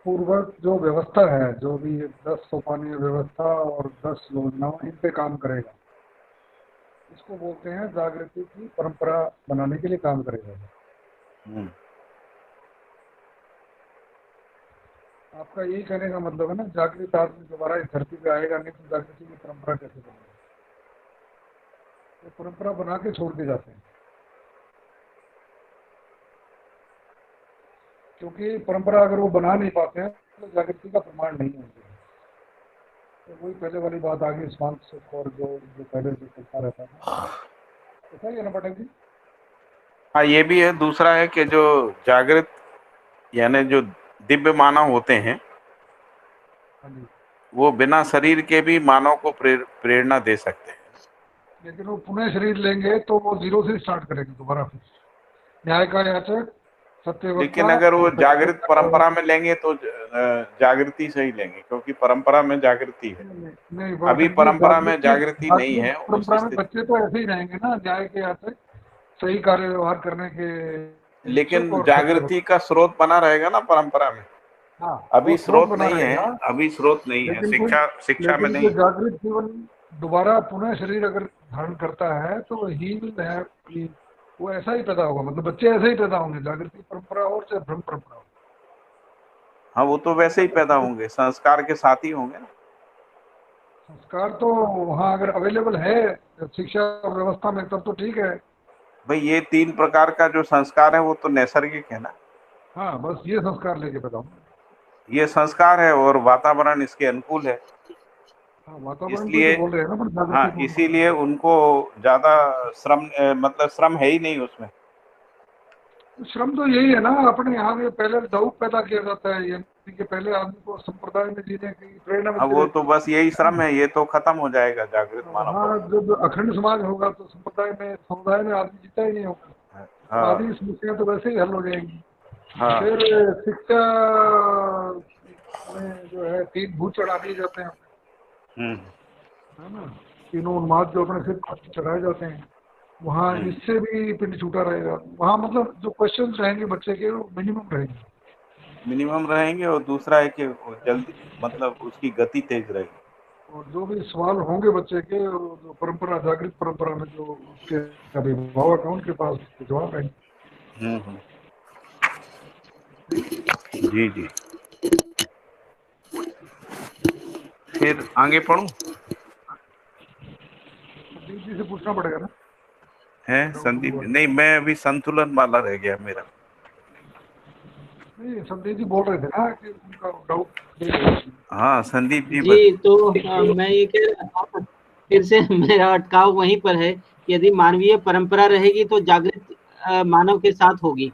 पूर्वक जो व्यवस्था है, जो भी 10 सोपानी व्यवस्था और 10 योजनाओं, इन पे काम करेगा। इसको बोलते हैं जागृति की परंपरा बनाने के लिए काम करेगा। आपका यही कहने का मतलब है ना, जागृत आदमी दोबारा इस धरती पे आएगा नहीं तो जागृति की परंपरा कैसे बनेगी? तो परंपरा बना के छोड़ के जाते हैं, क्योंकि परंपरा अगर वो बना नहीं पाते हैं तो जागृति का प्रमाण नहीं होता है। तो वही पहले वाली बात आ गई, स्वांत सुख और जो पहले से चलता रहता है, ऐसा ही है ना पटेल जी? हाँ, ये भी है। दूसरा है कि जो जागृत यानी जो दिव्य मानव होते हैं वो बिना शरीर के भी मानव को प्रेरणा दे सकते हैं, लेकिन वो पुनः शरीर लेंगे तो वो जीरो से स्टार्ट करेंगे दोबारा फिर न्याय का याचक सत्य। लेकिन अगर वो जागृत परंपरा में लेंगे तो जागृति से ही लेंगे, क्योंकि परंपरा में जागृति है। नहीं, अभी परंपरा में जागृति नहीं है। परंपरा में बच्चे तो ऐसे ही रहेंगे ना, न्याय के याचक, सही कार्य व्यवहार करने के। लेकिन जागृति का स्रोत बना रहेगा ना परंपरा में। हाँ, अभी स्रोत नहीं है, अभी स्रोत नहीं है, शिक्षा में नहीं। जागृत जीवन दोबारा पुनः शरीर अगर धारण करता है तो ही है, वो ऐसा ही पैदा होगा। मतलब बच्चे ऐसे ही पैदा होंगे, जागृति परंपरा और चाहे भ्रम परंपरा हो। हाँ, वो तो वैसे ही पैदा होंगे, संस्कार के साथ ही होंगे ना। संस्कार तो वहाँ अगर अवेलेबल है शिक्षा व्यवस्था में तब तो ठीक है, भाई ये 3 प्रकार का जो संस्कार है वो तो नैसर्गिक है ना, हाँ, बस ये संस्कार लेके बताऊँ। ये संस्कार है और वातावरण इसके अनुकूल है, हाँ, वातावरण को ही तो इसलिए बोल रहे हैं ना, पर हाँ, जागृति पूर्वक। इसीलिए उनको ज्यादा श्रम मतलब श्रम है ही नहीं उसमें। श्रम तो यही है ना, अपने यहाँ में पहले दौड़ पैदा किया जाता है, यानी कि पहले आदमी को संप्रदाय में जीने की प्रेरणा अब मिलती वो रहती तो बस यही श्रम है, ये तो खत्म हो जाएगा जागृत है। मानव वहाँ परंपरा। जब अखंड समाज होगा तो संप्रदाय में, समुदाय में आदमी जीता ही नहीं होगा, तो हाँ आदि समस्या तो वैसे ही हल हो जाएंगी। हाँ। फिर शिक्षा में जो है 3 भूत चढ़ा दिए जाते हैं, हम्म है ना, तीनों उन्माद जो अपने सिर पर चढ़ाए जाते हैं, वहाँ हम्म। इससे भी पिंड छूटा रहेगा। वहाँ मतलब जो क्वेश्चन रहेंगे बच्चे के वो मिनिमम रहेंगे। मिनिमम रहेंगे, और दूसरा है कि वो जल्दी मतलब उसकी गति तेज रहेगी। और जो भी सवाल होंगे बच्चे के, वो जो परंपरा, जागृत परंपरा में जो उसके अभिभावक हैं उनके पास उसके जवाब रहेंगे। हम्म। जी जी। फिर आगे पढ़ूं? संदीप जी से पूछना पड़ेगा ना, है डाउट संदीप? हुआ। नहीं, मैं अभी संतुलन वाला रह गया मेरा। नहीं, संदीप जी बोल रहे थे ना कि उनका डाउट। हाँ संदीप जी जी, तो मैं ये कह रहा था, फिर से मेरा अटकाव वहीं पर है कि यदि मानवीय परंपरा रहेगी तो जागृत मानव के साथ होगी,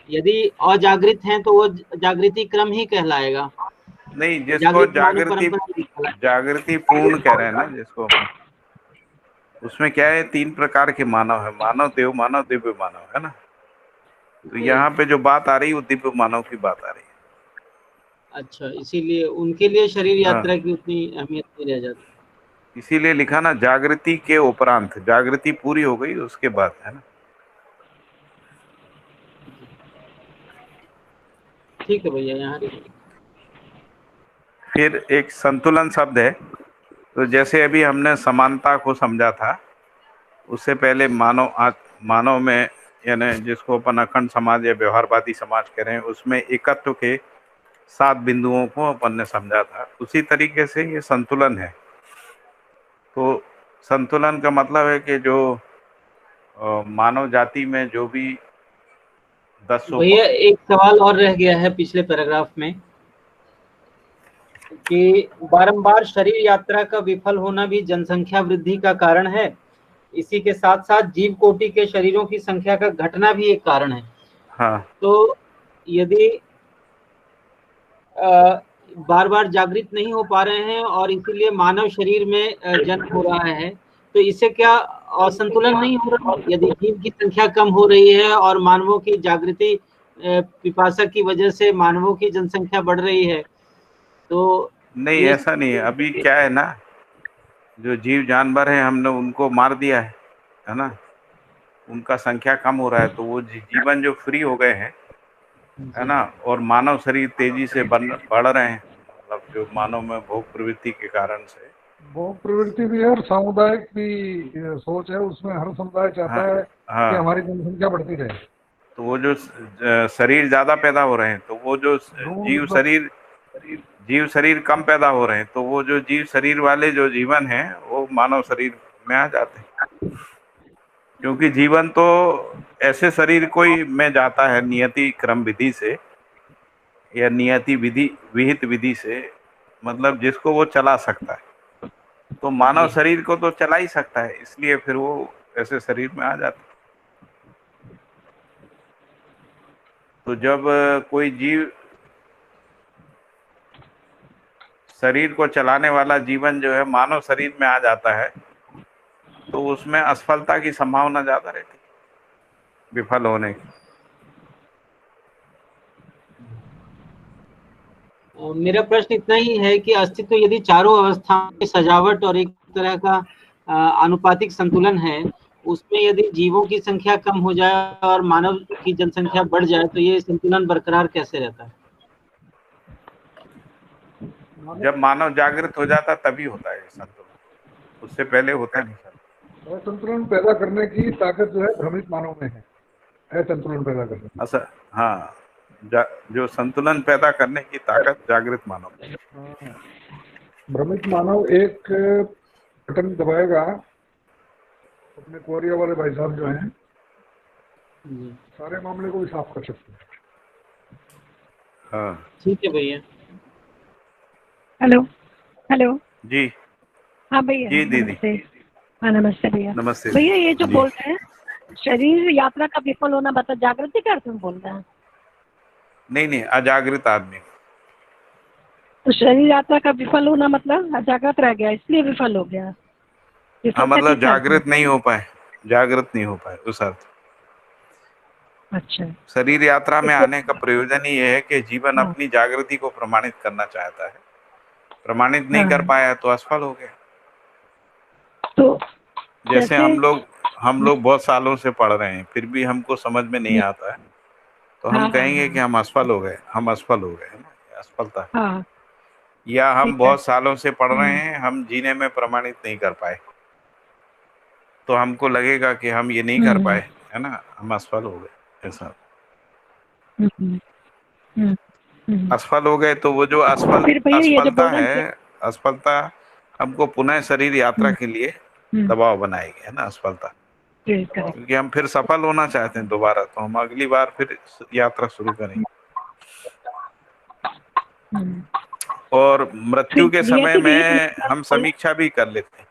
यदि अजागृत हैं तो वो जागृति क्रम ही कहलाएगा, नहीं, जिसको जागृत मानव परंपरा नहीं कहलाएगा। जागृति पूर्ण कह रहे हैं ना जिसको अपन, उसमें क्या है, 3 प्रकार के मानव है, मानव, देव मानव, दिव्य मानव, है ना। तो जी, यहाँ पे जो बात आ रही है वो दिव्य मानव की बात आ रही अच्छा, इसीलिए उनके लिए शरीर है। हाँ, यात्रा की उतनी अहमियत नहीं रह जाती। इसीलिए लिखा ना, जागृति के उपरांत, जागृति पूरी हो गई उसके बाद, है ना। ठीक है भैया, यहाँ फिर एक संतुलन शब्द है, तो जैसे अभी हमने समानता को समझा था, उससे पहले मानव में, यानी जिसको अपन अखंड समाज या व्यवहारवादी समाज कह रहे हैं, उसमें एकत्व के 7 बिंदुओं को अपन ने समझा था। उसी तरीके से ये संतुलन है। तो संतुलन का मतलब है कि जो मानव जाति में जो भी 10 भैया एक सवाल और रह गया है पिछले पैराग्राफ में कि बारंबार शरीर यात्रा का विफल होना भी जनसंख्या वृद्धि का कारण है, इसी के साथ साथ जीव कोटि के शरीरों की संख्या का घटना भी एक कारण है। हाँ, तो यदि बार बार जागृत नहीं हो पा रहे हैं और इसीलिए मानव शरीर में जन्म हो रहा है, तो इससे क्या असंतुलन नहीं हो रहा? यदि जीव की संख्या कम हो रही है और मानवों की जागृति पिपासा की वजह से मानवों की जनसंख्या बढ़ रही है, तो नहीं ये ऐसा नहीं है। अभी क्या है ना, जो जीव जानवर हैं हमने उनको मार दिया है ना, उनका संख्या कम हो रहा है, तो वो जीवन जो फ्री हो गए हैं, है ना, और मानव शरीर तेजी से बढ़ रहे हैं, मतलब जो मानव में भोग प्रवृत्ति के कारण से। भोग प्रवृत्ति भी है और सामुदायिक भी सोच है, उसमें हर समुदाय हाँ चाहता है कि हाँ। हमारी जनसंख्या बढ़ती रहे। तो वो जो शरीर ज्यादा पैदा हो रहे हैं, तो वो जो भ्रूण जीव शरीर जीव शरीर कम पैदा हो रहे हैं, तो वो जो जीव शरीर वाले जो जीवन है वो मानव शरीर में आ जाते हैं। क्योंकि जीवन तो ऐसे शरीर कोई में जाता है नियति क्रम विधि से, या नियति विधि विहित विधि से, मतलब जिसको वो चला सकता है। तो मानव जी, शरीर को तो चला ही सकता है, इसलिए फिर वो ऐसे शरीर में आ जाता है। तो जब कोई जीव शरीर को चलाने वाला जीवन जो है मानव शरीर में आ जाता है, तो उसमें असफलता की संभावना ज्यादा रहती है, विफल होने की। मेरा प्रश्न इतना ही है कि अस्तित्व यदि चारों अवस्थाओं में सजावट और एक तरह का आनुपातिक संतुलन है, उसमें यदि जीवों की संख्या कम हो जाए और मानव की जनसंख्या बढ़ जाए, तो ये संतुलन बरकरार कैसे रहता है? जब मानव जागृत हो जाता तभी होता है संतुलन, उससे पहले होता नहीं सर। असंतुलन पैदा करने की ताकत जो है भ्रमित मानव में है, असंतुलन पैदा करने की। अच्छा, हाँ, जो संतुलन पैदा करने की ताकत जागृत मानव में। हाँ, भ्रमित मानव एक बटन दबाएगा, अपने कोरिया वाले भाई साहब जो हैं, सारे मामले को भी साफ कर सकते हैं। हाँ ठीक है भैया। Hello hello. जी हाँ भैया जी दीदी नमस्ते। हाँ नमस्ते भैया। नमस्ते भैया ये जो जी। बोल रहे हैं शरीर यात्रा का विफल होना बता जागृति के अर्थ में बोल रहे हैं। नहीं नहीं, अजागृत आदमी। तो शरीर यात्रा का विफल होना मतलब अजागृत रह गया इसलिए विफल हो गया। हाँ, विफलता मतलब किस अर्थ में? जागृत नहीं हो पाए, जागृत नहीं हो पाए उस अर्थ। अच्छा शरीर यात्रा में इसको आने का प्रयोजन ही ये है कि जीवन हाँ अपनी जागृति को प्रमाणित करना चाहता है, प्रमाणित नहीं कर हाँ पाया तो असफल हो गया। तो जैसे कैसे? हम लोग बहुत सालों से पढ़ रहे हैं फिर भी हमको समझ में नहीं आता है, तो हम हाँ हाँ कहेंगे कि हम असफल हो गए, हम असफल हो गए, है ना, ये असफलता है। हाँ या हम ठीक है। बहुत सालों से पढ़ रहे हैं, हम जीने में प्रमाणित नहीं कर पाए, तो हमको लगेगा कि हम ये नहीं कर हम्म पाए, है ना, हम असफल हो गए। ऐसा हम्म हम्म हम्म। असफल हो गए तो वो जो फिर भैया ये जो असफलता बोल रहे है, हैं असफलता हमको पुनः शरीर यात्रा के लिए हम्म, दबाव बनाएगी, है ना, असफलता। करेक्ट। क्योंकि हम फिर सफल होना चाहते हैं दोबारा, तो हम अगली बार फिर यात्रा शुरू करेंगे। हम्म। और मृत्यु फिर के समय नियति विहित में नियंत्रण हम बोल समीक्षा भी कर लेते हैं।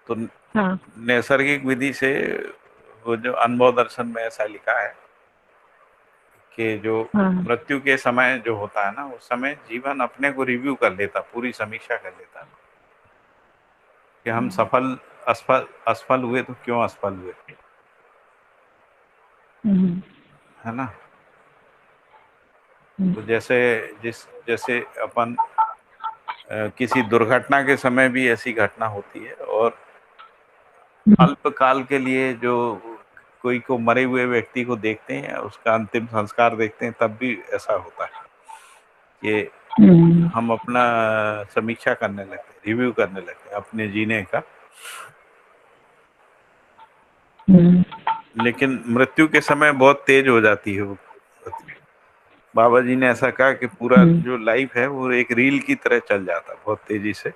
तो हाँ नैसर्गिक विधि से वो जो अनुभव दर्शन में ऐसा लिखा है कि जो हाँ मृत्यु के समय जो होता है ना, उस समय जीवन अपने को रिव्यू कर लेता, पूरी समीक्षा कर लेता कि हम सफल असफल असफल हुए तो क्यों असफल हुए, हम्म है ना। हम्म तो जैसे अपन किसी दुर्घटना के समय भी ऐसी घटना होती है, और अल्पकाल के लिए जो कोई को मरे हुए व्यक्ति को देखते हैं, उसका अंतिम संस्कार देखते हैं, तब भी ऐसा होता है कि हम्म हम अपना समीक्षा करने लगते हैं, रिव्यू करने लगते हैं अपने जीने का। हम्म लेकिन मृत्यु के समय बहुत तेज हो जाती है वो गति। बाबा जी ने ऐसा कहा कि पूरा हम्म जो लाइफ है वो एक रील की तरह चल जाता है बहुत तेजी से,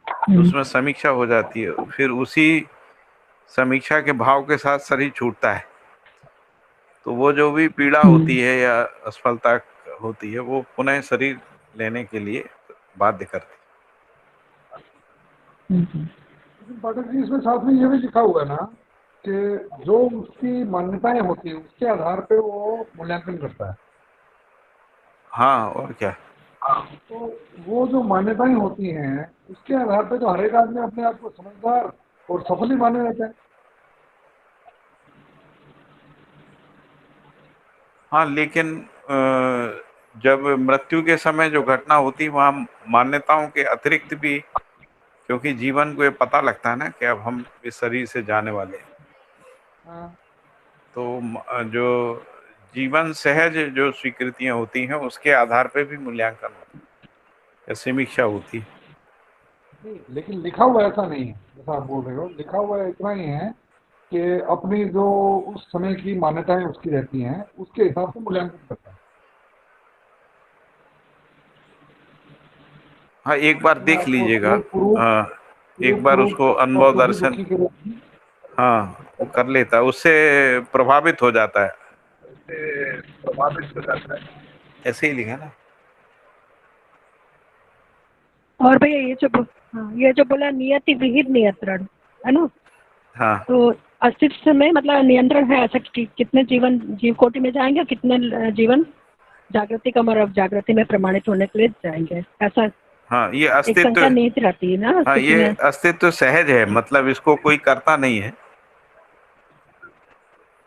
तो हम्म उसमें समीक्षा हो जाती है, फिर उसी समीक्षा के भाव के साथ शरीर छूटता है, तो वो जो भी पीड़ा होती है या असफलता होती है वो पुनः शरीर लेने के लिए बाध्य करती लेकिन पाठक जी इसमें साथ में ये भी लिखा हुआ है ना कि जो उसकी मान्यताएं होती है उसके आधार पे वो मूल्यांकन करता है। है। हाँ और क्या। तो वो जो मान्यताएं होती हैं उसके आधार पे तो हर एक आदमी अपने आप को समझदार और सफल ही माने रहता है। हाँ लेकिन जब मृत्यु के समय जो घटना होती है वहाँ मान्यताओं के अतिरिक्त भी, क्योंकि जीवन को ये पता लगता है ना कि अब हम इस शरीर से जाने वाले हैं, हाँ। तो जो जीवन सहज जो स्वीकृतियां होती हैं उसके आधार पे भी मूल्यांकन होता है या समीक्षा होती है। नहीं, लेकिन लिखा हुआ ऐसा नहीं है जैसा आप बोल रहे हो। लिखा हुआ इतना ही है कि अपनी जो उस समय की मान्यताएं उसकी रहती हैं उसके हिसाब से मूल्यांकन करता है। हाँ एक बार अपने देख आप को लीजिएगा, एक सुख बार उसको रूप और अनुभव सुखी दर्शन, दुखी के रूप में हाँ वो कर लेता है, उससे प्रभावित हो जाता है। प्रभावित हो जाता है। ऐसे ही लिखा ना। और भैया ये जो बोला नियति विहित नियंत्रण है ना, हाँ तो अस्तित्व में मतलब नियंत्रण है ऐसा कि कितने जीवन जीव कोटि में जाएंगे, कितने जीवन जागृति कम और जागृति में प्रमाणित होने के लिए जाएंगे, ऐसा हाँ ये एक अस्तित्व, संख्या निहित रहती है ना हाँ अस्तित्व ये में। अस्तित्व सहज है, मतलब इसको कोई करता नहीं है।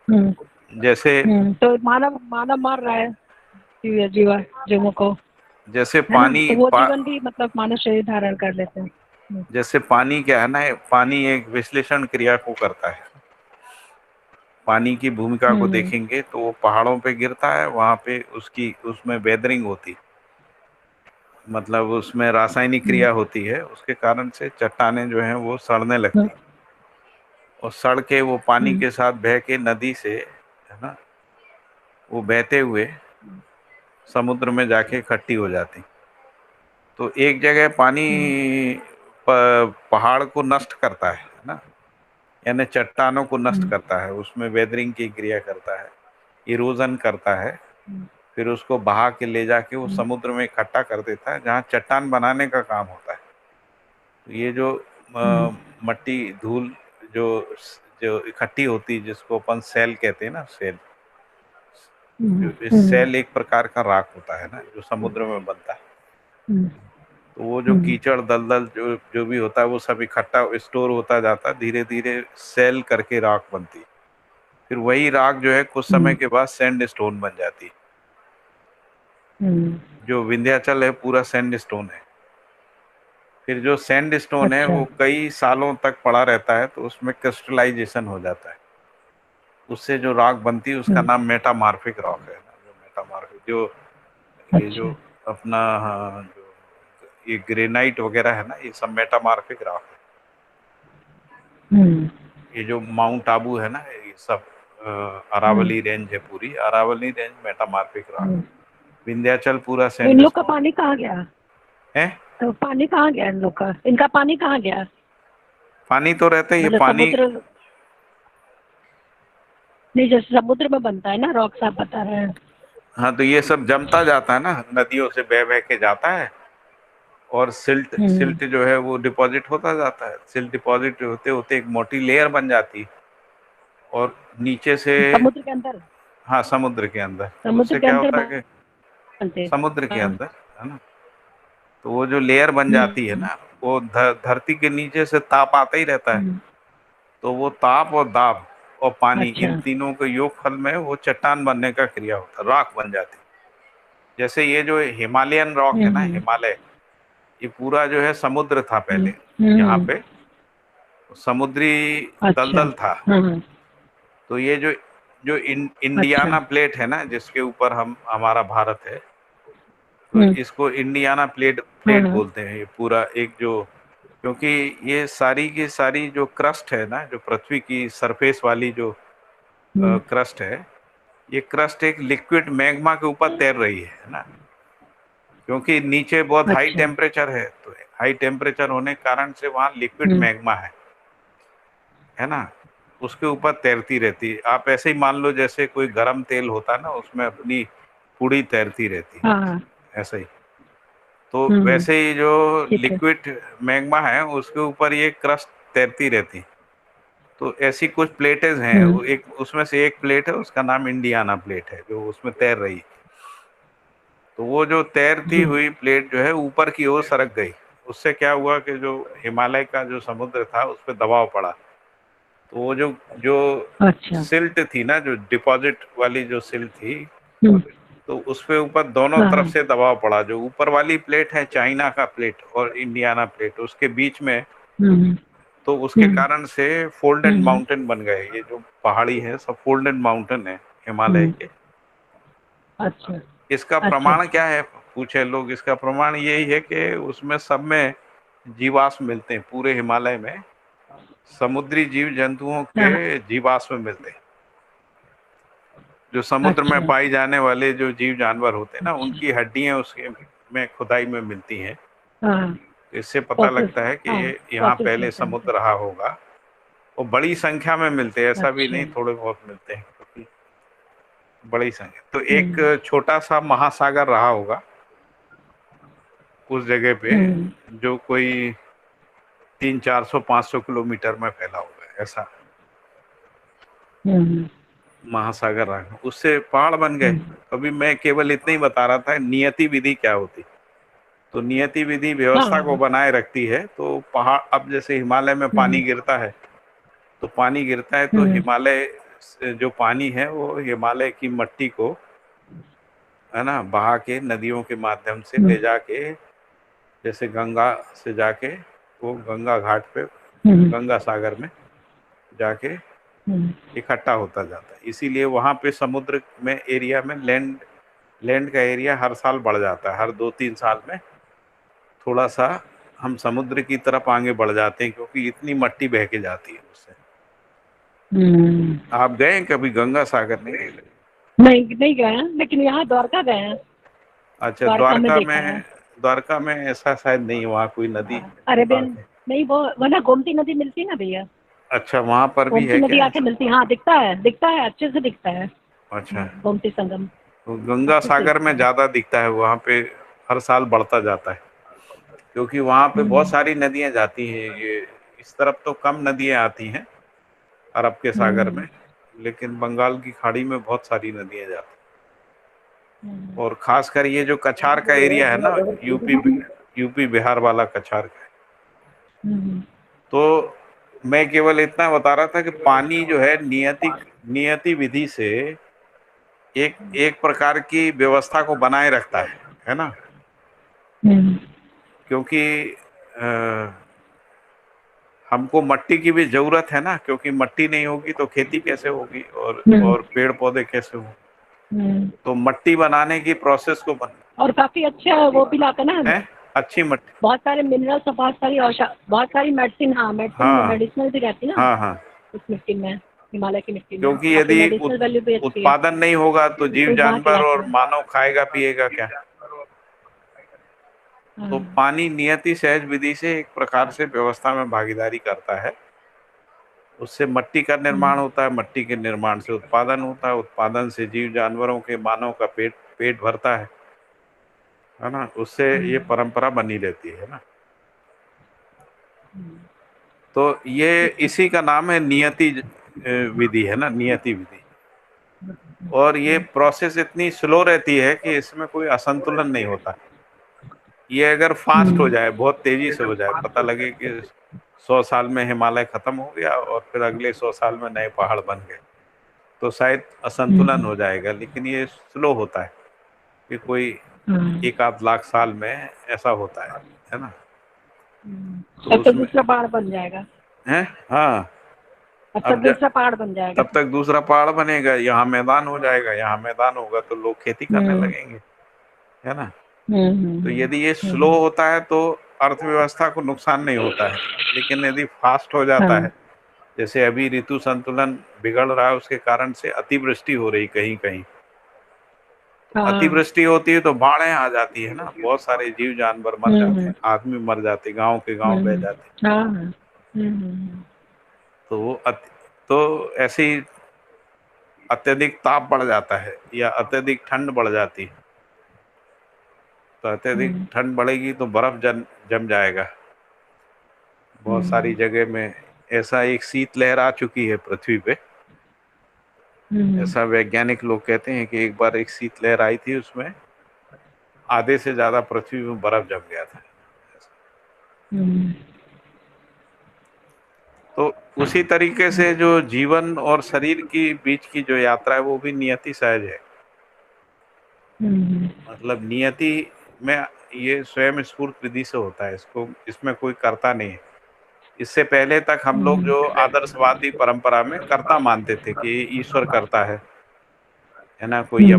हम्म जैसे तो मानव मानव मार रहा है जीवों को, जैसे है ना, तो वो जीवन भी मतलब मानव शरीर धारण कर लेते हैं। जैसे पानी क्या है ना, पानी एक विश्लेषण क्रिया को करता है। पानी की भूमिका को हम्म देखेंगे तो वो पहाड़ों पे गिरता है, वहां पे उसमें वेदरिंग होती, मतलब उसमें रासायनिक हम्म क्रिया होती है, उसके कारण से चट्टानें जो हैं वो सड़ने लगती, और सड़ के वो पानी हम्म के साथ बह के नदी से, है ना, वो बहते हुए समुद्र में जाके इकट्ठी हो जाती। तो एक जगह पानी पहाड़ को नष्ट करता है ना, यानी चट्टानों को नष्ट करता है, उसमें वेदरिंग की क्रिया करता है, इरोजन करता है, फिर उसको बहा के ले जाके वो समुद्र में इकट्ठा कर देता है जहाँ चट्टान बनाने का काम होता है। तो ये जो मट्टी धूल जो जो इकट्ठी होती है, जिसको अपन सेल कहते हैं ना, सेल, इस सेल एक प्रकार का राख होता है ना, जो समुद्र में बनता है। तो वो जो कीचड़ दलदल जो भी होता है वो सब इकट्ठा स्टोर होता जाता है, धीरे धीरे सेल करके राख बनती। फिर वही राख जो है कुछ समय के बाद सैंड स्टोन बन जाती। जो विंध्याचल है पूरा सैंड स्टोन है। फिर जो सैंड स्टोन है वो कई सालों तक पड़ा रहता है, तो उसमें क्रिस्टलाइजेशन हो जाता है, उससे जो राख बनती है उसका नाम मेटामार्फिक रॉक है। जो मेटामार्फिक जो ये जो अपना, हाँ, जो ये ग्रेनाइट वगैरह है ना, ये सब मेटामार्फिक रॉक है। ये जो माउंट आबू है ना, ये सब अरावली रेंज है, पूरी अरावली रेंज मेटामार्फिक रॉक। विंध्याचल पूरा इन सैंड लोग का पानी कहाँ गया है। तो पानी कहाँ गया इन लोग का, इनका पानी कहाँ गया? पानी तो रहता है, ये मतलब पानी समुद्र नहीं, जैसे समुद्र में बनता है ना रॉक्स, आप बता रहे हैं। हाँ, तो ये सब जमता जाता है ना, नदियों से बह बह के जाता है, और सिल्ट जो है वो डिपॉजिट होता जाता है। सिल्ट डिपॉजिट होते होते एक मोटी लेयर बन जाती है, और नीचे से समुद्र के अंदर, हाँ, समुद्र के अंदर। समुद्र उससे के क्या अंदर होता है कि बनते। समुद्र के हाँ। अंदर है ना, तो वो जो लेयर बन जाती है ना, वो धरती के नीचे से ताप आता ही रहता है। तो वो ताप और दाब और पानी, इन तीनों के योगफल में वो चट्टान बनने का क्रिया होता है, राख बन जाती। जैसे ये जो हिमालयन रॉक है ना, हिमालय, ये पूरा जो है समुद्र था पहले, यहाँ पे समुद्री दलदल था। तो ये जो जो इंडियाना प्लेट है ना, जिसके ऊपर हमारा भारत है, तो इसको इंडियाना प्लेट बोलते हैं। ये पूरा एक जो, क्योंकि ये सारी की सारी जो क्रस्ट है ना, जो पृथ्वी की सरफेस वाली जो क्रस्ट है, ये क्रस्ट एक लिक्विड मैग्मा के ऊपर तैर रही है ना, क्योंकि नीचे बहुत हाई टेम्परेचर है। तो हाई टेम्परेचर होने के कारण से वहाँ लिक्विड मैग्मा है ना, उसके ऊपर तैरती रहती है। आप ऐसे ही मान लो जैसे कोई गरम तेल होता है ना, उसमें अपनी पुड़ी तैरती रहती है, ऐसे ही। तो वैसे ही जो लिक्विड मैग्मा है उसके ऊपर ये क्रस्ट तैरती रहती। तो ऐसी कुछ प्लेटें हैं, वो एक उसमें से एक प्लेट है, उसका नाम इंडियाना प्लेट है, जो उसमें तैर रही। तो वो जो तैरती हुई प्लेट जो है ऊपर की ओर सरक गई। उससे क्या हुआ कि जो हिमालय का जो समुद्र था उस पर दबाव पड़ा। तो वो जो जो सिल्ट थी ना, जो डिपॉजिट वाली जो सिल्ट थी, तो उस पे ऊपर दोनों तरफ से दबाव पड़ा। जो ऊपर वाली प्लेट है चाइना का प्लेट और इंडियाना प्लेट, उसके बीच में, तो उसके कारण से फोल्डेड माउंटेन बन गए। ये जो पहाड़ी है सब फोल्डेड माउंटेन है हिमालय के। इसका प्रमाण क्या है, पूछे लोग। इसका प्रमाण यही है कि उसमें सब में जीवाश्म मिलते हैं। पूरे हिमालय में समुद्री जीव जंतुओं के जीवाश्म मिलते हैं। जो समुद्र में पाई जाने वाले जो जीव जानवर होते हैं ना, उनकी हड्डियां उसके में खुदाई में मिलती हैं। इससे पता लगता है कि ये यहाँ पहले समुद्र रहा होगा। और बड़ी संख्या में मिलते हैं, ऐसा भी नहीं थोड़े बहुत मिलते हैं, क्योंकि बड़ी संख्या। तो एक छोटा सा महासागर रहा होगा उस जगह पे, जो कोई 300-400-500 किलोमीटर में फैला होगा, ऐसा महासागर रहा। उससे पहाड़ बन गए। अभी मैं केवल इतना ही बता रहा था नियति विधि क्या होती। तो नियति विधि व्यवस्था को बनाए रखती है। तो पहाड़, अब जैसे हिमालय में पानी गिरता है, तो पानी गिरता है तो हिमालय से जो पानी है वो हिमालय की मिट्टी को, है ना, बहा के नदियों के माध्यम से ले जाके, जैसे गंगा से जाके वो गंगा घाट पे, गंगा सागर में जाके इकट्ठा होता जाता है। इसीलिए वहाँ पे समुद्र में एरिया में लैंड का एरिया हर साल बढ़ जाता है। हर 2-3 साल में थोड़ा सा हम समुद्र की तरफ आगे बढ़ जाते हैं, क्योंकि इतनी मिट्टी बह के जाती है उससे। आप गए हैं कभी गंगा सागर? नहीं गए, लेकिन यहाँ द्वारका गए हैं। अच्छा, द्वारका में ऐसा शायद नहीं, वहाँ कोई नदी। अरेबियन नहीं, वो ना गोमती नदी मिलती है ना भैया। अच्छा, वहां पर भी गोमती है नदी क्या आके ऐसा? मिलती है, हाँ दिखता है, अच्छे से दिखता है। अच्छा, गोमती संगम तो गंगा अच्छे से सागर दिखता में है। ज्यादा दिखता है, वहां पे हर साल बढ़ता जाता है, क्योंकि वहां पे बहुत सारी नदियां जाती हैं। ये इस तरफ तो कम नदियां आती हैं अरब के सागर में, लेकिन बंगाल की खाड़ी में बहुत सारी नदियां जाती हैं। और खासकर ये जो कछार का एरिया है ना, यूपी बिहार वाला कछार का, तो मैं केवल इतना बता रहा था कि पानी जो है नियति विधि से एक एक प्रकार की व्यवस्था को बनाए रखता है ना। क्योंकि हमको मट्टी की भी जरूरत है ना, क्योंकि मट्टी नहीं होगी तो खेती कैसे होगी, और पेड़ पौधे कैसे होंगे। तो मट्टी बनाने की प्रोसेस को और काफी अच्छा वो भी लाता ना है, हमें, अच्छी मट्टी। बहुत सारे मिनरल्स और बहुत सारी मेडिसिन, हाँ मेडिसिन हाँ मेडिसिनल भी रहती है ना हाँ हाँ, इस मिट्टी में, हिमालय की मिट्टी में क्योंकि काफी यदि मेडिसिनल वैल्यू भी अच्छी है, उत्पादन नहीं होगा तो जीव कोई वहाँ जानवर खिलाती और है। मानव खाएगा पिएगा क्या। तो पानी नियति सहज विधि से एक प्रकार से व्यवस्था में भागीदारी करता है। उससे मट्टी का निर्माण होता है, मट्टी के निर्माण से उत्पादन होता है, उत्पादन से जीव जानवरों के मानव का पेट भरता है ना। उससे ये परंपरा बनी रहती है ना। तो ये इसी का नाम है नियति विधि, है ना, नियति विधि। और ये प्रोसेस इतनी स्लो रहती है कि इसमें कोई असंतुलन नहीं होता। ये अगर फास्ट हो जाए, बहुत तेजी से हो जाए, पता लगे कि 100 साल में हिमालय खत्म हो गया और फिर अगले 100 साल में नए पहाड़ बन गए, तो शायद असंतुलन हो जाएगा। लेकिन ये स्लो होता है कि कोई 1 आध लाख साल में ऐसा होता है ना। तो तब तक उसमें दूसरा पहाड़ बन जाएगा, है, हाँ, तब तक अब दूसरा पहाड़ बन जाएगा। तब तक दूसरा पहाड़ बनेगा, यहाँ मैदान हो जाएगा, यहाँ मैदान होगा तो लोग खेती करने लगेंगे, है ना। तो यदि ये स्लो होता है तो अर्थव्यवस्था को नुकसान नहीं होता है, लेकिन यदि फास्ट हो जाता है, जैसे अभी ऋतु संतुलन बिगड़ रहा है, उसके कारण से अतिवृष्टि हो रही कहीं कहीं, तो अतिवृष्टि होती है तो बाढ़ें आ जाती है ना, बहुत सारे जीव जानवर मर जाते हैं, आदमी मर जाते, गांव के गांव बह जाते हैं। तो तो ऐसे ही अत्यधिक ताप बढ़ जाता है या अत्यधिक ठंड बढ़ जाती है, तो अत्यधिक ठंड बढ़ेगी तो बर्फ जम जाएगा। बहुत सारी जगह में ऐसा एक शीतलहर आ चुकी है पृथ्वी पे। ऐसा वैज्ञानिक लोग कहते हैं कि एक बार एक शीतलहर आई थी, उसमें आधे से ज्यादा पृथ्वी में बर्फ जम गया था। तो उसी तरीके से जो जीवन और शरीर की बीच की जो यात्रा है वो भी नियति सहज है। मतलब नियति में ये स्वयं स्फूर्त विधि से होता है, इसमें कोई कर्ता नहीं है। इससे पहले तक हम लोग जो आदर्शवादी परंपरा में कर्ता मानते थे कि ईश्वर करता है ना, कोई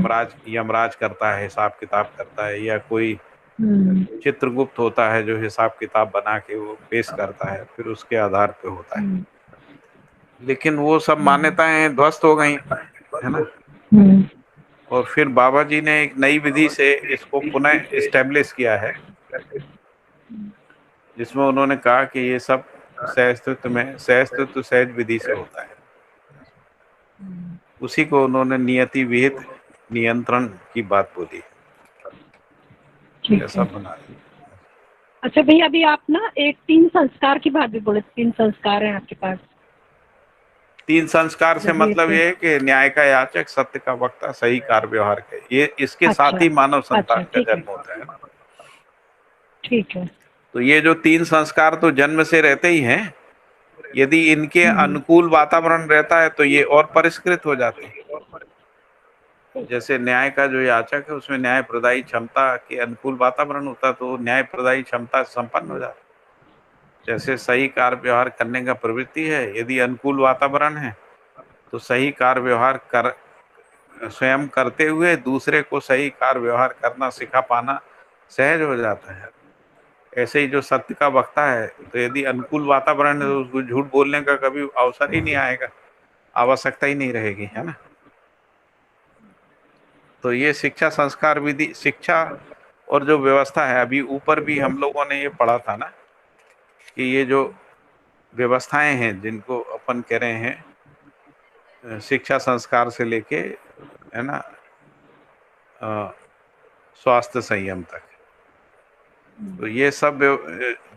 यमराज करता है, हिसाब किताब करता है, या कोई चित्रगुप्त होता है जो हिसाब किताब बना के वो पेश करता है, फिर उसके आधार पे होता है। लेकिन वो सब मान्यताएं ध्वस्त हो गई, है ना। और फिर बाबा जी ने एक नई विधि से इसको पुनः इस्टेब्लिश किया है, जिसमें उन्होंने कहा कि ये सब सहस्तित्व सहज विधि से होता है। उसी को उन्होंने नियति विहित नियंत्रण की बात बोली, ऐसा बना। अच्छा भैया, अभी आप ना एक 3 संस्कार की बात भी बोले, 3 संस्कार हैं आपके पास। 3 संस्कार से मतलब ये है कि न्याय का याचक, सत्य का वक्ता, सही कार्य व्यवहार के, ये इसके साथ ही मानव संतान का जन्म होता है। ठीक है। तो ये जो 3 संस्कार तो जन्म से रहते ही हैं, यदि इनके अनुकूल वातावरण रहता है तो ये और परिष्कृत हो जाते हैं। जैसे न्याय का जो याचक है उसमें न्याय प्रदायी क्षमता के अनुकूल वातावरण होता है तो न्याय प्रदायी क्षमता संपन्न हो जाता है। जैसे सही कार्य व्यवहार करने का प्रवृत्ति है, यदि अनुकूल वातावरण है तो सही कार्य व्यवहार स्वयं करते हुए दूसरे को सही कार्य व्यवहार करना सिखा पाना सहज हो जाता है। ऐसे ही जो सत्य का वक्ता है, तो यदि अनुकूल वातावरण है तो उसको झूठ बोलने का कभी अवसर ही नहीं आएगा, आवश्यकता ही नहीं रहेगी, है ना। तो ये शिक्षा संस्कार विधि, शिक्षा और जो व्यवस्था है, अभी ऊपर भी हम लोगों ने ये पढ़ा था ना कि ये जो व्यवस्थाएं हैं जिनको अपन कह रहे हैं शिक्षा संस्कार से लेके, है ना, स्वास्थ्य संयम तक। तो ये सब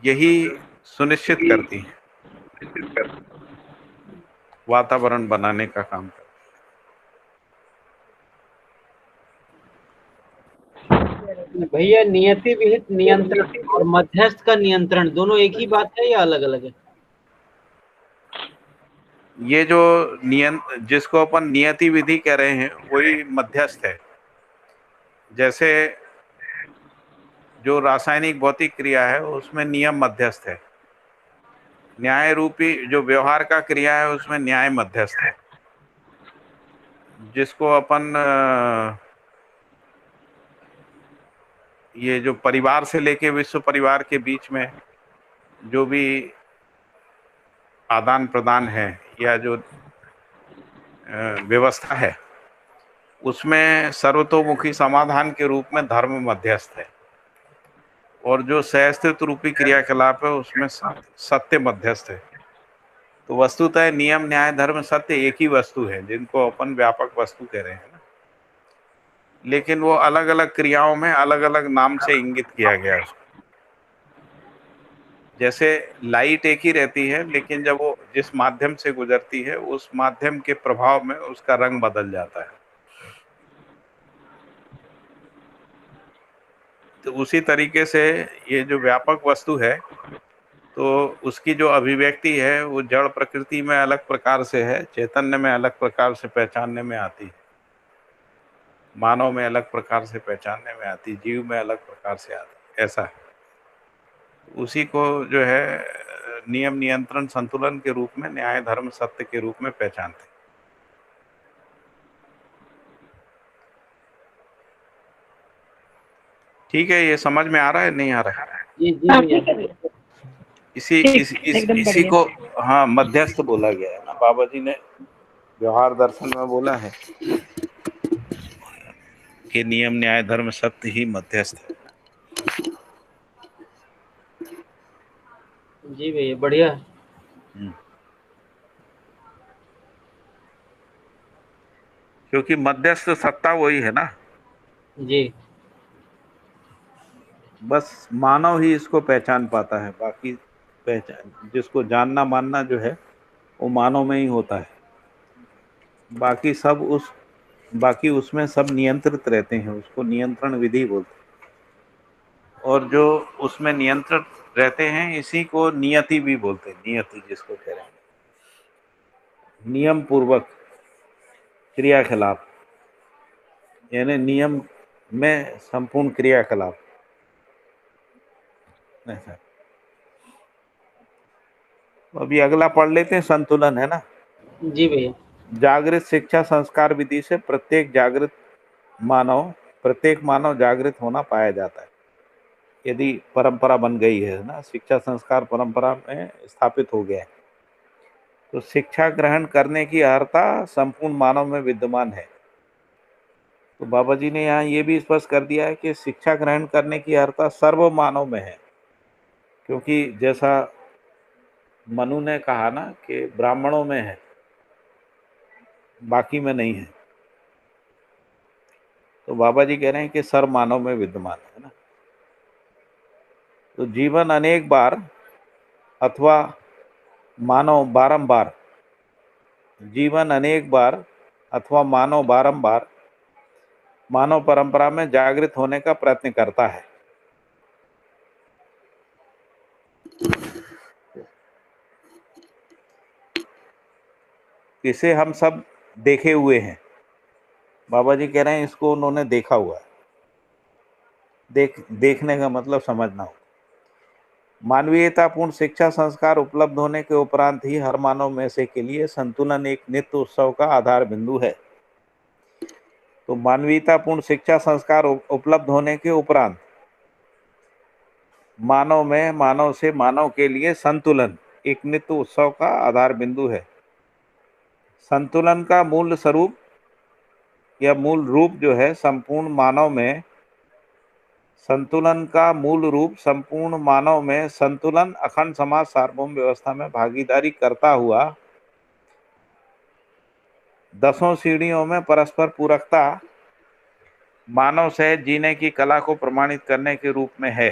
यही सुनिश्चित करती हैं, वातावरण बनाने का काम करती भैया नियति विहित नियंत्रण और मध्यस्थ का नियंत्रण दोनों एक ही बात है या अलग अलग है? ये जो जिसको अपन नियति विधि कह रहे हैं वही मध्यस्थ है। जैसे जो रासायनिक भौतिक क्रिया है उसमें नियम मध्यस्थ है, न्याय रूपी जो व्यवहार का क्रिया है उसमें न्याय मध्यस्थ है। जिसको अपन ये जो परिवार से लेके विश्व परिवार के बीच में जो भी आदान प्रदान है या जो व्यवस्था है उसमें सर्वतोमुखी समाधान के रूप में धर्म मध्यस्थ है, और जो सहअस्तित्व रूपी क्रियाकलाप है उसमें सत्य मध्यस्थ है। तो वस्तुतः नियम न्याय धर्म सत्य एक ही वस्तु है जिनको अपन व्यापक वस्तु कह रहे हैं ना, लेकिन वो अलग अलग क्रियाओं में अलग अलग नाम से इंगित किया गया है उसको। जैसे लाइट एक ही रहती है, लेकिन जब वो जिस माध्यम से गुजरती है उस माध्यम के प्रभाव में उसका रंग बदल जाता है। तो उसी तरीके से ये जो व्यापक वस्तु है तो उसकी जो अभिव्यक्ति है वो जड़ प्रकृति में अलग प्रकार से है, चैतन्य में अलग प्रकार से पहचानने में आती है, मानव में अलग प्रकार से पहचानने में आती, जीव में अलग प्रकार से आती, ऐसा है। उसी को जो है नियम नियंत्रण संतुलन के रूप में, न्याय धर्म सत्य के रूप में पहचानते। ठीक है, ये समझ में आ रहा है नहीं आ रहा है? जी जी इसी को हाँ मध्यस्थ बोला गया है ना, बाबा जी ने व्यवहार दर्शन में बोला है कि नियम न्याय धर्म सत्य ही मध्यस्थ है। जी भैया बढ़िया है। क्योंकि मध्यस्थ सत्ता वही है ना, जी बस मानव ही इसको पहचान पाता है, बाकी पहचान जिसको जानना मानना जो है वो मानव में ही होता है। बाकी उसमें सब नियंत्रित रहते हैं, उसको नियंत्रण विधि बोलते हैं। और जो उसमें नियंत्रित रहते हैं इसी को नियति भी बोलते हैं, नियति जिसको कह रहे हैं, नियम पूर्वक क्रियाकलाप, यानी नियम में संपूर्ण क्रियाकलाप ऐसा। अभी अगला पढ़ लेते हैं, संतुलन है ना। जी भैया। जागृत शिक्षा संस्कार विधि से प्रत्येक मानव जागृत होना पाया जाता है, यदि परंपरा बन गई है ना, शिक्षा संस्कार परंपरा में स्थापित हो गया है तो शिक्षा ग्रहण करने की अर्हता संपूर्ण मानव में विद्यमान है। तो बाबा जी ने यहाँ ये भी स्पष्ट कर दिया है कि शिक्षा ग्रहण करने की अर्हता सर्व मानव में है, क्योंकि जैसा मनु ने कहा ना कि ब्राह्मणों में है बाकी में नहीं है, तो बाबा जी कह रहे हैं कि सर्व मानव में विद्यमान है ना। तो जीवन अनेक बार अथवा मानव बारंबार मानव परंपरा में जागृत होने का प्रयत्न करता है। इसे हम सब देखे हुए हैं, बाबा जी कह रहे हैं इसको उन्होंने देखा हुआ है। देखने का मतलब समझना हो। मानवीयतापूर्ण शिक्षा संस्कार उपलब्ध होने के उपरांत ही हर मानव में से के लिए संतुलन एक नित्य उत्सव का आधार बिंदु है। तो मानवीयतापूर्ण शिक्षा संस्कार उपलब्ध होने के उपरांत मानव से मानव के लिए संतुलन एक नित्य उत्सव का आधार बिंदु है। संतुलन का मूल स्वरूप या मूल रूप जो है संपूर्ण मानव में संतुलन का मूल रूप संपूर्ण मानव में संतुलन, अखंड समाज, सार्वभौम व्यवस्था में भागीदारी करता हुआ दसों सीढ़ियों में परस्पर पूरकता मानव सहित जीने की कला को प्रमाणित करने के रूप में है।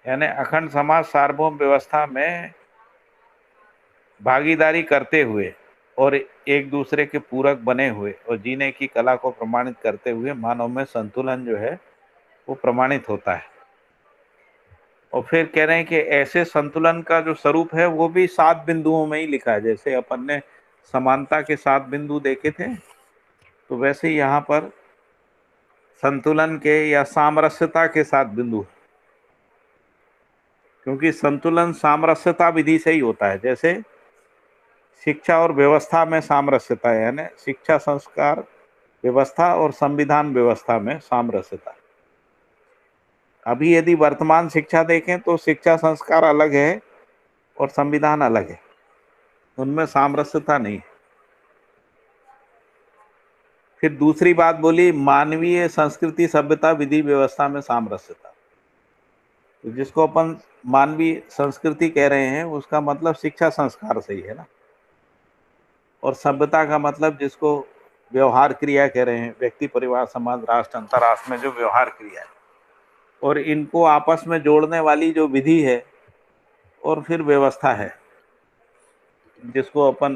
यानी अखंड समाज, सार्वभौम व्यवस्था में भागीदारी करते हुए और एक दूसरे के पूरक बने हुए और जीने की कला को प्रमाणित करते हुए मानव में संतुलन जो है वो प्रमाणित होता है। और फिर कह रहे हैं कि ऐसे संतुलन का जो स्वरूप है वो भी 7 बिंदुओं में ही लिखा है। जैसे अपन ने समानता के 7 बिंदु देखे थे, तो वैसे ही यहाँ पर संतुलन के या सामरस्यता के 7 बिंदु, क्योंकि संतुलन सामरस्यता विधि से ही होता है। जैसे शिक्षा और व्यवस्था में सामरस्यता है, यानी शिक्षा, संस्कार, व्यवस्था और संविधान व्यवस्था में सामरस्यता। अभी यदि वर्तमान शिक्षा देखें तो शिक्षा संस्कार अलग है और संविधान अलग है, उनमें सामरस्यता नहीं है। फिर दूसरी बात बोली मानवीय संस्कृति, सभ्यता, विधि व्यवस्था में सामरस्यता। तो जिसको अपन मानवीय संस्कृति कह रहे हैं उसका मतलब शिक्षा संस्कार से ही है ना। और सभ्यता का मतलब जिसको व्यवहार क्रिया कह रहे हैं, व्यक्ति, परिवार, समाज, राष्ट्र, अंतर्राष्ट्र में जो व्यवहार क्रिया है, और इनको आपस में जोड़ने वाली जो विधि है, और फिर व्यवस्था है जिसको अपन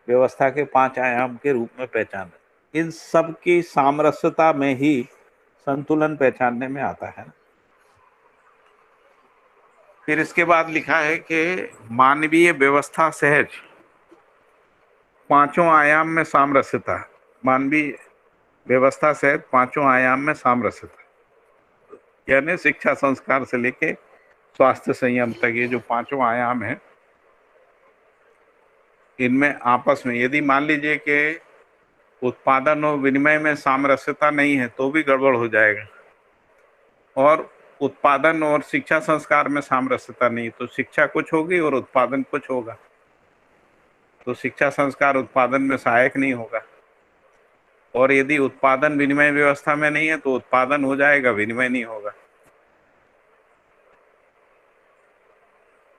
व्यवस्था के 5 आयाम के रूप में पहचाने। इन सब की सामरस्यता में ही संतुलन पहचानने में आता है। फिर इसके बाद लिखा है कि मानवीय व्यवस्था सहज 5 आयाम में सामरस्यता, मानवीय व्यवस्था सहज 5 आयाम में सामरस्यता, यानी शिक्षा संस्कार से लेके स्वास्थ्य संयम तक ये जो 5 आयाम है, इनमें आपस में यदि मान लीजिए कि उत्पादन और विनिमय में सामरस्यता नहीं है तो भी गड़बड़ हो जाएगा, और उत्पादन और शिक्षा संस्कार में सामरस्यता नहीं तो शिक्षा कुछ होगी और उत्पादन कुछ होगा, तो शिक्षा संस्कार उत्पादन में सहायक नहीं होगा। और यदि उत्पादन विनिमय व्यवस्था में नहीं है तो उत्पादन हो जाएगा, विनिमय नहीं होगा।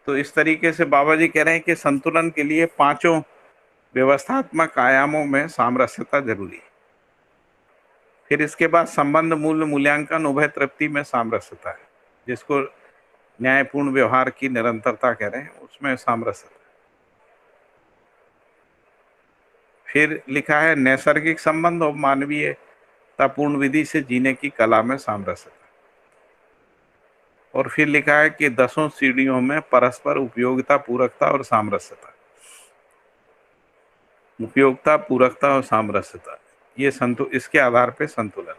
तो इस तरीके से बाबा जी कह रहे हैं कि संतुलन के लिए 5 व्यवस्थात्मक आयामों में सामरस्यता जरूरी है। फिर इसके बाद संबंध, मूल्य, मूल्यांकन, उभय तृप्ति में सामरस्यता है, जिसको न्यायपूर्ण व्यवहार की निरंतरता कह रहे हैं, उसमें सामरस्यता। फिर लिखा है नैसर्गिक संबंध और मानवीयतापूर्ण विधि से जीने की कला में सामरस्यता। और फिर लिखा है कि 10 सीढ़ियों में परस्पर उपयोगिता, पूरकता और सामरस्यता। उपयोगिता, पूरकता और सामरस्यता, ये इसके आधार पे संतुलन।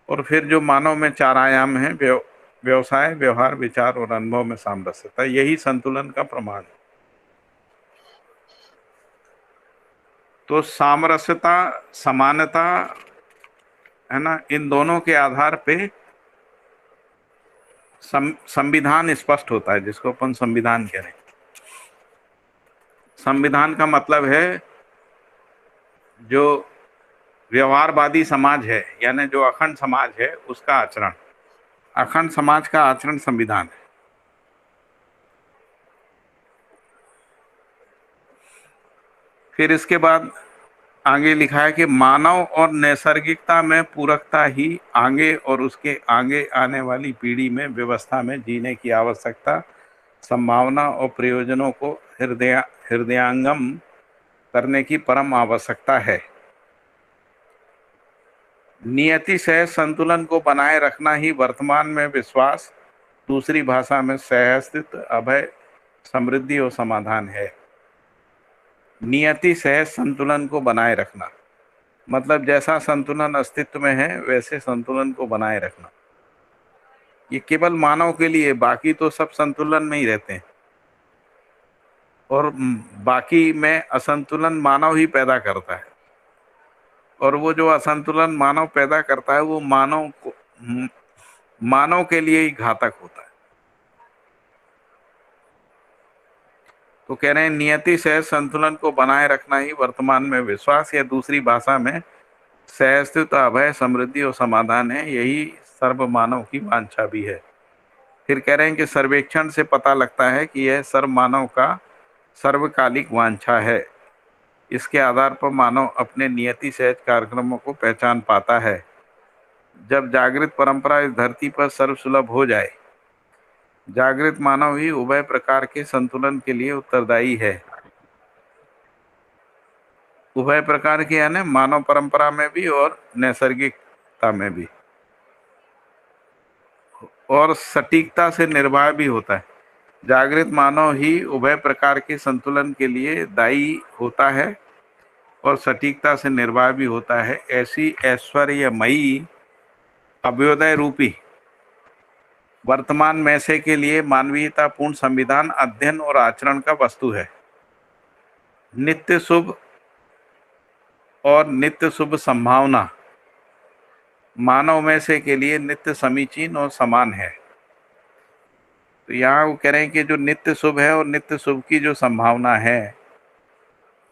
और फिर जो मानव में 4 आयाम हैं, व्यवसाय, व्यवहार, विचार और अनुभव में सामरस्यता, यही संतुलन का प्रमाण है। तो सामरस्यता, समानता है ना, इन दोनों के आधार पे संविधान स्पष्ट होता है, जिसको अपन संविधान कह रहे हैं। संविधान का मतलब है जो व्यवहारवादी समाज है, यानी जो अखंड समाज है उसका आचरण, अखंड समाज का आचरण संविधान है। फिर इसके बाद आगे लिखा है कि मानव और नैसर्गिकता में पूरकता ही आगे और उसके आगे आने वाली पीढ़ी में व्यवस्था में जीने की आवश्यकता, संभावना और प्रयोजनों को हृदयंगम करने की परम आवश्यकता है। नियति से संतुलन को बनाए रखना ही वर्तमान में विश्वास, दूसरी भाषा में सहअस्तित्व, अभय, समृद्धि और समाधान है। नियति से संतुलन को बनाए रखना मतलब जैसा संतुलन अस्तित्व में है वैसे संतुलन को बनाए रखना। ये केवल मानव के लिए, बाकी तो सब संतुलन में ही रहते हैं, और बाकी में असंतुलन मानव ही पैदा करता है, और वो जो असंतुलन मानव पैदा करता है वो मानव के लिए ही घातक होता है। तो कह रहे हैं नियति से संतुलन को बनाए रखना ही वर्तमान में विश्वास, या दूसरी भाषा में सहअस्तित्व, अभय, समृद्धि और समाधान है। यही सर्व मानव की वांछा भी है। फिर कह रहे हैं कि सर्वेक्षण से पता लगता है कि यह सर्व मानव का सर्वकालिक वांछा है। इसके आधार पर मानव अपने नियति सहज कार्यक्रमों को पहचान पाता है। जब जागृत परंपरा इस धरती पर सर्वसुलभ हो जाए, जागृत मानव ही उभय प्रकार के संतुलन के लिए उत्तरदायी है। उभय प्रकार के यानी मानव परंपरा में भी और नैसर्गिकता में भी, और सटीकता से निर्वाह भी होता है। जागृत मानव ही उभय प्रकार के संतुलन के लिए दायी होता है और सटीकता से निर्वाह भी होता है। ऐसी ऐश्वर्यमयी अभ्युदय रूपी वर्तमान में से के लिए मानवीयतापूर्ण संविधान अध्ययन और आचरण का वस्तु है। नित्य शुभ और नित्य शुभ संभावना मानव में से के लिए नित्य समीचीन और समान है। तो यहाँ वो कह रहे हैं कि जो नित्य शुभ है और नित्य शुभ की जो संभावना है,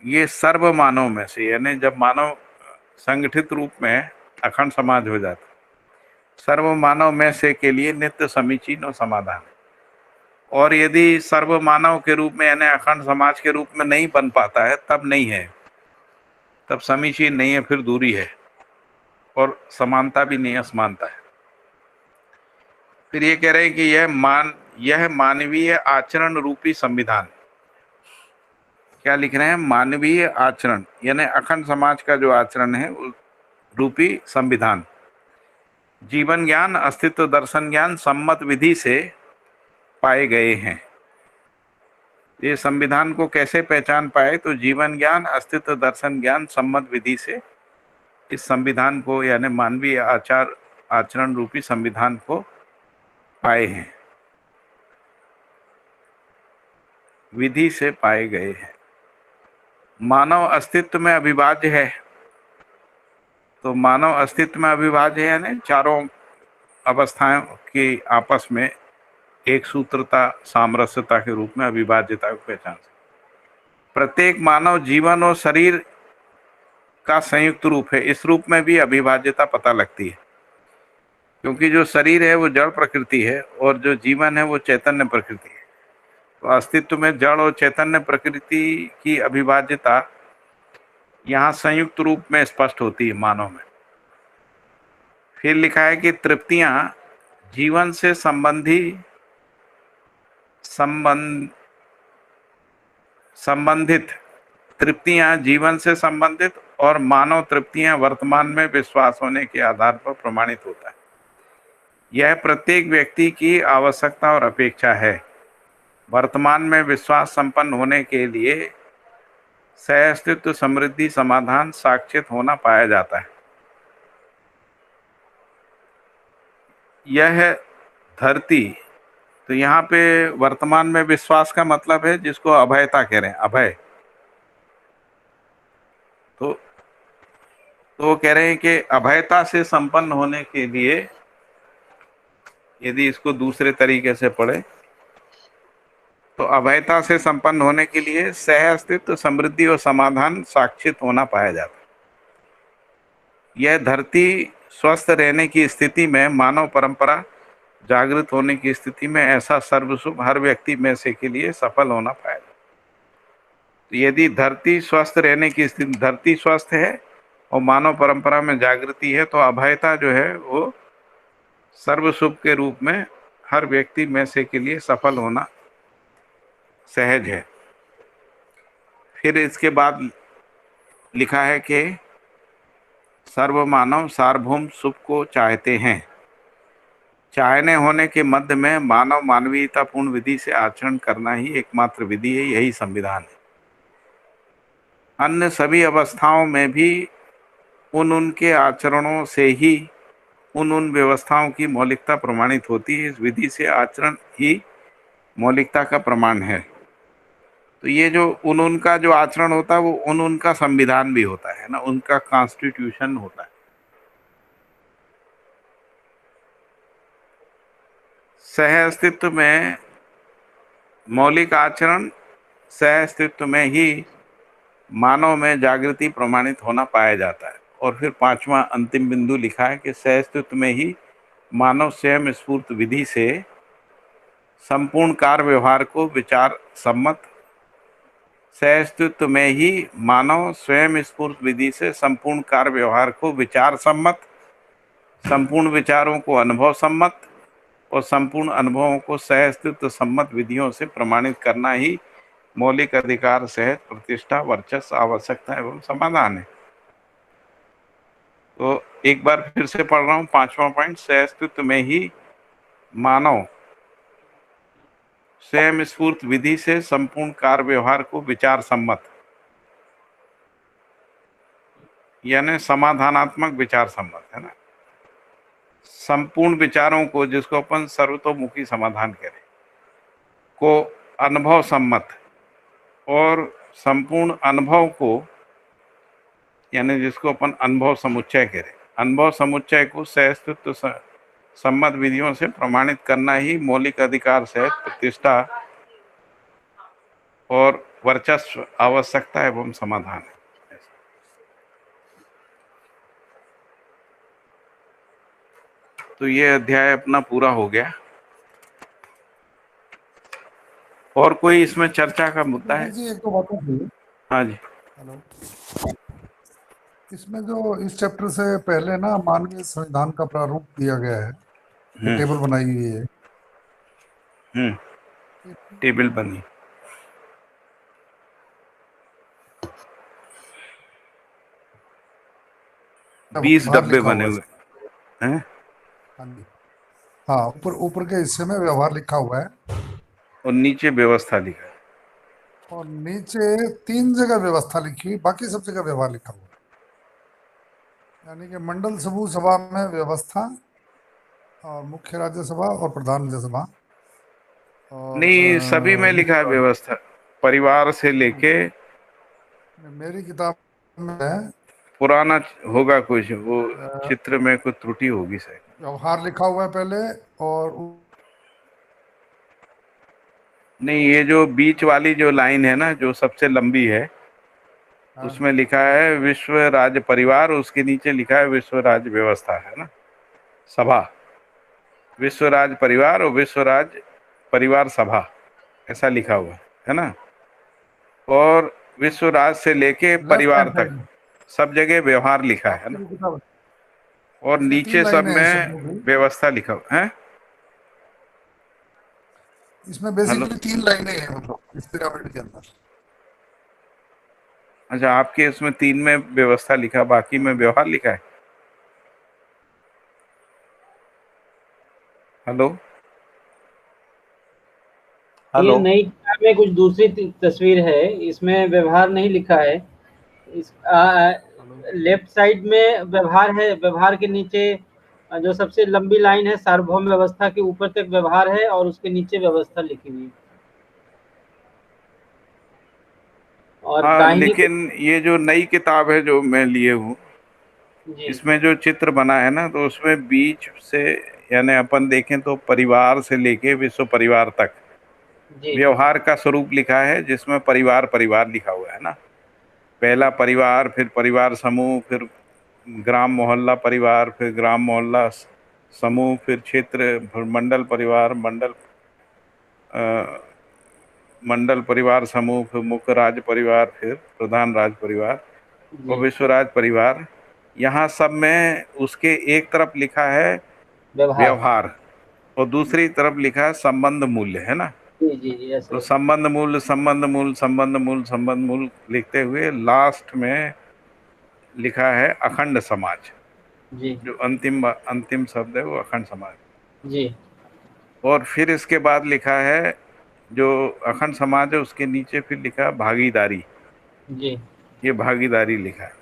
ये सर्व मानव में से, यानी जब मानव संगठित रूप में अखंड समाज हो जाता, सर्व मानव में से के लिए नित्य समीचीन और समाधान। और यदि सर्व मानव के रूप में यानी अखंड समाज के रूप में नहीं बन पाता है, तब नहीं है, तब समीचीन नहीं है, फिर दूरी है, और समानता भी नहीं, असमानता है। फिर ये कह रहे हैं कि यह मानवीय आचरण रूपी संविधान, क्या लिख रहे हैं, मानवीय आचरण यानी अखंड समाज का जो आचरण है रूपी संविधान, जीवन ज्ञान अस्तित्व दर्शन ज्ञान सम्मत विधि से पाए गए हैं। ये संविधान को कैसे पहचान पाए, तो जीवन ज्ञान अस्तित्व दर्शन ज्ञान सम्मत विधि से इस संविधान को यानी मानवीय आचरण रूपी संविधान को पाए हैं, विधि से पाए गए हैं। मानव अस्तित्व में अविभाज्य है, तो मानव अस्तित्व में अविभाज्य है यानी चारों अवस्थाओं की आपस में एक सूत्रता सामरस्यता के रूप में अविभाज्यता को पहचान सकते। प्रत्येक मानव जीवन और शरीर का संयुक्त रूप है, इस रूप में भी अविभाज्यता पता लगती है, क्योंकि जो शरीर है वो जड़ प्रकृति है और जो जीवन है वो चैतन्य प्रकृति है। तो अस्तित्व में जड़ और चैतन्य प्रकृति की अविभाज्यता यहाँ संयुक्त रूप में स्पष्ट होती है मानव में। फिर लिखा है कि तृप्तियां जीवन से संबंधित तृप्तियां जीवन से संबंधित और मानव तृप्तियां वर्तमान में विश्वास होने के आधार पर प्रमाणित होता है। यह प्रत्येक व्यक्ति की आवश्यकता और अपेक्षा है। वर्तमान में विश्वास संपन्न होने के लिए सह-अस्तित्व समृद्धि समाधान साक्षित होना पाया जाता है। यह धरती, तो यहाँ पे वर्तमान में विश्वास का मतलब है जिसको अभयता कह रहे हैं, अभय। तो वो कह रहे हैं कि अभयता से संपन्न होने के लिए, यदि इसको दूसरे तरीके से पढ़े तो अभयता से संपन्न होने के लिए सह अस्तित्व समृद्धि और समाधान साक्षित होना पाया जाता है। यह धरती स्वस्थ रहने की स्थिति में, मानव परंपरा जागृत होने की स्थिति में ऐसा सर्वशुभ हर व्यक्ति में से के लिए सफल होना पाया जाता है। तो यदि धरती स्वस्थ रहने की स्थिति, धरती स्वस्थ है और मानव परंपरा में जागृति है, तो अभयता जो है वो सर्वशुभ के रूप में हर व्यक्ति में से के लिए सफल होना सहज है। फिर इसके बाद लिखा है कि सर्व मानव सार्वभौम सुख को चाहते हैं। चाहने होने के मध्य में मानव मानवीयतापूर्ण विधि से आचरण करना ही एकमात्र विधि है, यही संविधान है। अन्य सभी अवस्थाओं में भी उनके आचरणों से ही उन व्यवस्थाओं की मौलिकता प्रमाणित होती है। इस विधि से आचरण ही मौलिकता का प्रमाण है। तो ये जो उनका जो आचरण होता है वो उनका संविधान भी होता है ना, उनका कॉन्स्टिट्यूशन होता है। सह अस्तित्व में मौलिक आचरण, सह अस्तित्व में ही मानव में जागृति प्रमाणित होना पाया जाता है। और फिर पांचवा अंतिम बिंदु लिखा है कि सह अस्तित्व में ही मानव स्वयं स्फूर्त विधि से संपूर्ण कार्य व्यवहार को विचार सम्मत, सहअस्तित्व में ही मानव स्वयं स्फूर्त विधि से संपूर्ण कार्य व्यवहार को विचार सम्मत, संपूर्ण विचारों को अनुभव सम्मत और संपूर्ण अनुभवों को सहअस्तित्व सम्मत विधियों से प्रमाणित करना ही मौलिक अधिकार सहित प्रतिष्ठा, वर्चस्व, आवश्यकता एवं समाधान है। तो एक बार फिर से पढ़ रहा हूं, 5वां पॉइंट, सहअस्तित्व में ही मानव स्वयं स्फूर्त विधि से संपूर्ण कार्य व्यवहार को विचार सम्मत, यानी समाधानात्मक विचार सम्मत है ना, संपूर्ण विचारों को, जिसको अपन सर्वतोमुखी समाधान करें, को अनुभव सम्मत और संपूर्ण अनुभव को, यानी जिसको अपन अनुभव समुच्चय करें, अनुभव समुच्चय को सहअस्तित्व सम्मत विधियों से प्रमाणित करना ही मौलिक अधिकार सहित प्रतिष्ठा और वर्चस्व, आवश्यकता एवं समाधान है। तो ये अध्याय अपना पूरा हो गया। और कोई इसमें चर्चा का मुद्दा है? जी एक तो बात थी। हाँ जी। हेलो, इसमें जो इस चैप्टर से पहले ना मानवीय संविधान का प्रारूप दिया गया है, ये टेबल बनाई हुई है। टेबल बनी, बीस डब्बे बने हुए हैं। हाँ जी, हाँ, ऊपर के हिस्से में व्यवहार लिखा हुआ है और नीचे व्यवस्था लिखा है, और नीचे 3 जगह व्यवस्था लिखी, बाकी सब जगह व्यवहार लिखा हुआ है। यानी कि मंडल समूह सभा में व्यवस्था और मुख्य राज्यसभा और प्रधान राज्यसभा, और नहीं, सभी में लिखा है व्यवस्था, परिवार से लेके। मेरी किताब में है पुराना होगा कुछ, वो चित्र में कुछ त्रुटि होगी शायद। व्यवहार लिखा हुआ है पहले, और नहीं, ये जो बीच वाली जो लाइन है ना, जो सबसे लंबी है, उसमें लिखा है विश्व राज्य परिवार, उसके नीचे लिखा है विश्व राज्य व्यवस्था, है ना, सभा, विश्व राज्य परिवार और विश्व राज्य परिवार सभा, ऐसा लिखा हुआ है ना। और विश्व राज्य से लेके परिवार तक सब जगह व्यवहार लिखा है ना, और नीचे सब में व्यवस्था लिखा हुआ है। इसमें बेसिकली 3 लाइनें हैं, मतलब इस पिरामिड के अंदर। अच्छा, आपके इसमें 3 में व्यवस्था लिखा, बाकी में व्यवहार लिखा है। हेलो ये नई किताब में कुछ दूसरी तस्वीर है, इसमें व्यवहार नहीं लिखा है। इस लेफ्ट साइड में व्यवहार है, व्यवहार के नीचे जो सबसे लंबी लाइन है सार्वभौम व्यवस्था के ऊपर तक व्यवहार है और उसके नीचे व्यवस्था लिखी हुई है। और हाँ, लेकिन ये जो नई किताब है जो मैं लिए हूँ, इसमें जो चित्र बना है ना, तो उसमें बीच से, यानी अपन देखें तो परिवार से लेके विश्व परिवार तक व्यवहार का स्वरूप लिखा है, जिसमें परिवार परिवार लिखा हुआ है ना। पहला परिवार, फिर परिवार समूह, फिर ग्राम मोहल्ला परिवार, फिर ग्राम मोहल्ला समूह, फिर क्षेत्र, फिर मंडल परिवार, मंडल परिवार समूह, फिर मुख्य राज्य परिवार, फिर प्रधान राज्य परिवार और विश्व राज्य परिवार। यहाँ सब में उसके एक तरफ लिखा है व्यवहार और दूसरी तरफ लिखा है संबंध मूल्य, है ना। जी, तो संबंध मूल्य, संबंध मूल्य, संबंध मूल्य, संबंध मूल्य लिखते हुए लास्ट में लिखा है अखंड समाज जी। जो अंतिम शब्द है वो अखंड समाज जी। और फिर इसके बाद लिखा है जो अखंड समाज है, उसके नीचे फिर लिखा है भागीदारी जी। ये भागीदारी लिखा है।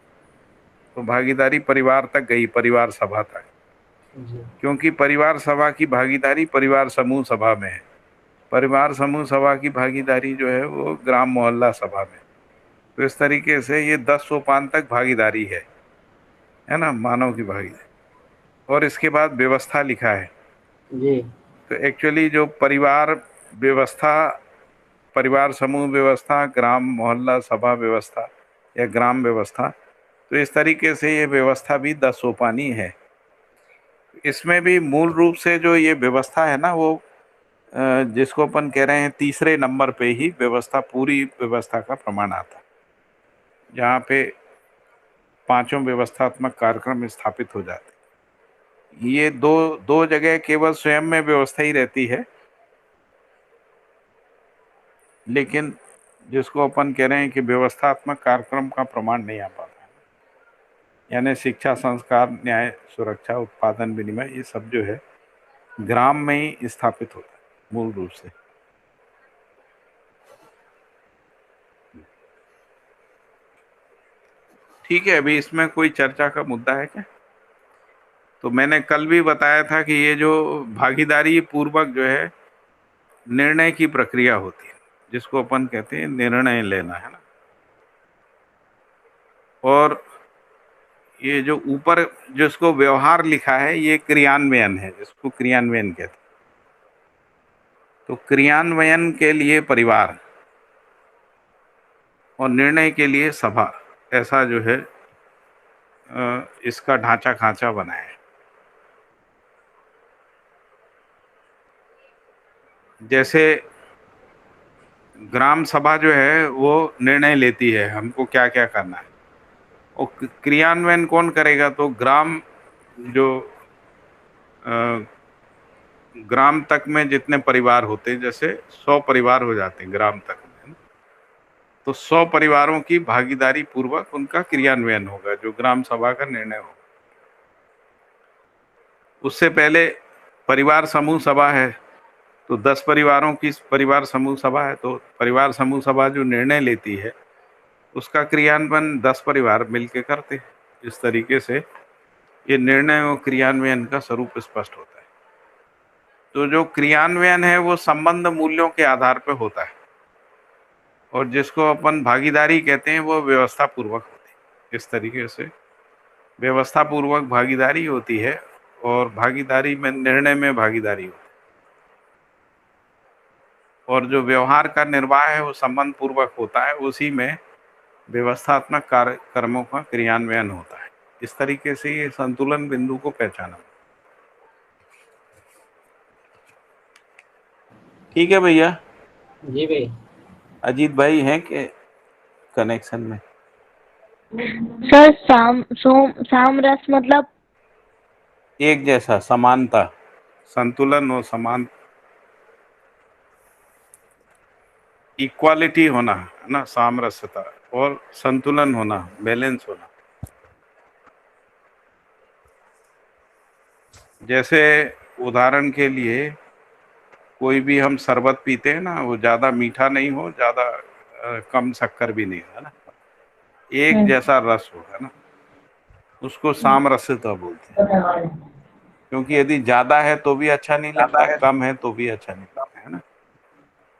तो भागीदारी परिवार तक गई, परिवार सभा तक, क्योंकि परिवार सभा की भागीदारी परिवार समूह सभा में है, परिवार समूह सभा की भागीदारी जो है वो ग्राम मोहल्ला सभा में। तो इस तरीके से ये 10 सोपान तक भागीदारी है ना, मानव की भागीदारी। और इसके बाद व्यवस्था लिखा है जी। तो एक्चुअली जो परिवार व्यवस्था, परिवार समूह व्यवस्था, ग्राम मोहल्ला सभा व्यवस्था या ग्राम व्यवस्था, तो इस तरीके से ये व्यवस्था भी 10 सोपानी है। इसमें भी मूल रूप से जो ये व्यवस्था है ना, वो जिसको अपन कह रहे हैं तीसरे नंबर पे ही व्यवस्था, पूरी व्यवस्था का प्रमाण आता है, जहाँ पे पांचों व्यवस्थात्मक कार्यक्रम स्थापित हो जाते हैं। ये दो जगह केवल स्वयं में व्यवस्था ही रहती है, लेकिन जिसको अपन कह रहे हैं कि व्यवस्थात्मक कार्यक्रम का प्रमाण नहीं आ पाता है, यानी शिक्षा, संस्कार, न्याय, सुरक्षा, उत्पादन, विनिमय, ये सब जो है ग्राम में ही स्थापित होता है मूल रूप से। ठीक है, अभी इसमें कोई चर्चा का मुद्दा है क्या? तो मैंने कल भी बताया था कि ये जो भागीदारी पूर्वक जो है निर्णय की प्रक्रिया होती है, जिसको अपन कहते हैं निर्णय लेना, है ना। और ये जो ऊपर जिसको व्यवहार लिखा है, ये क्रियान्वयन है, जिसको क्रियान्वयन कहते हैं। तो क्रियान्वयन के लिए परिवार और निर्णय के लिए सभा, ऐसा जो है इसका ढांचा खांचा बना है। जैसे ग्राम सभा जो है वो निर्णय लेती है हमको क्या क्या करना है, और क्रियान्वयन कौन करेगा? तो ग्राम जो ग्राम तक में जितने परिवार होते हैं, जैसे 100 परिवार हो जाते हैं ग्राम तक में, तो 100 परिवारों की भागीदारी पूर्वक उनका क्रियान्वयन होगा, जो ग्राम सभा का निर्णय होगा। उससे पहले परिवार समूह सभा है, तो 10 परिवारों की परिवार समूह सभा है, तो परिवार समूह सभा जो निर्णय लेती है उसका क्रियान्वयन 10 परिवार मिलकर करते हैं। इस तरीके से ये निर्णय और क्रियान्वयन का स्वरूप स्पष्ट होता है। तो जो क्रियान्वयन है वो संबंध मूल्यों के आधार पर होता है, और जिसको अपन भागीदारी कहते हैं वो व्यवस्था पूर्वक होती है। इस तरीके से व्यवस्था पूर्वक भागीदारी होती है, और भागीदारी में निर्णय में भागीदारी होती है, और जो व्यवहार का निर्वाह है वो संबंध पूर्वक होता है, उसी में व्यवस्थात्मक कार्यक्रमों का क्रियान्वयन होता है। इस तरीके से ये संतुलन बिंदु को पहचाना। ठीक है भैया। जी भाई। अजीत भाई हैं कि कनेक्शन में? सर सामरस मतलब एक जैसा, समानता, संतुलन और समान, इक्वालिटी होना है ना, सामरस्यता, और संतुलन होना, बैलेंस होना। जैसे उदाहरण के लिए कोई भी हम शरबत पीते हैं ना, वो ज़्यादा मीठा नहीं हो, ज़्यादा कम शक्कर भी नहीं हो, है ना, एक जैसा रस हो, है ना, उसको सामरस्यता बोलते हैं। क्योंकि यदि ज़्यादा है तो भी अच्छा नहीं लगता है, कम है तो भी अच्छा नहीं लगता है ना।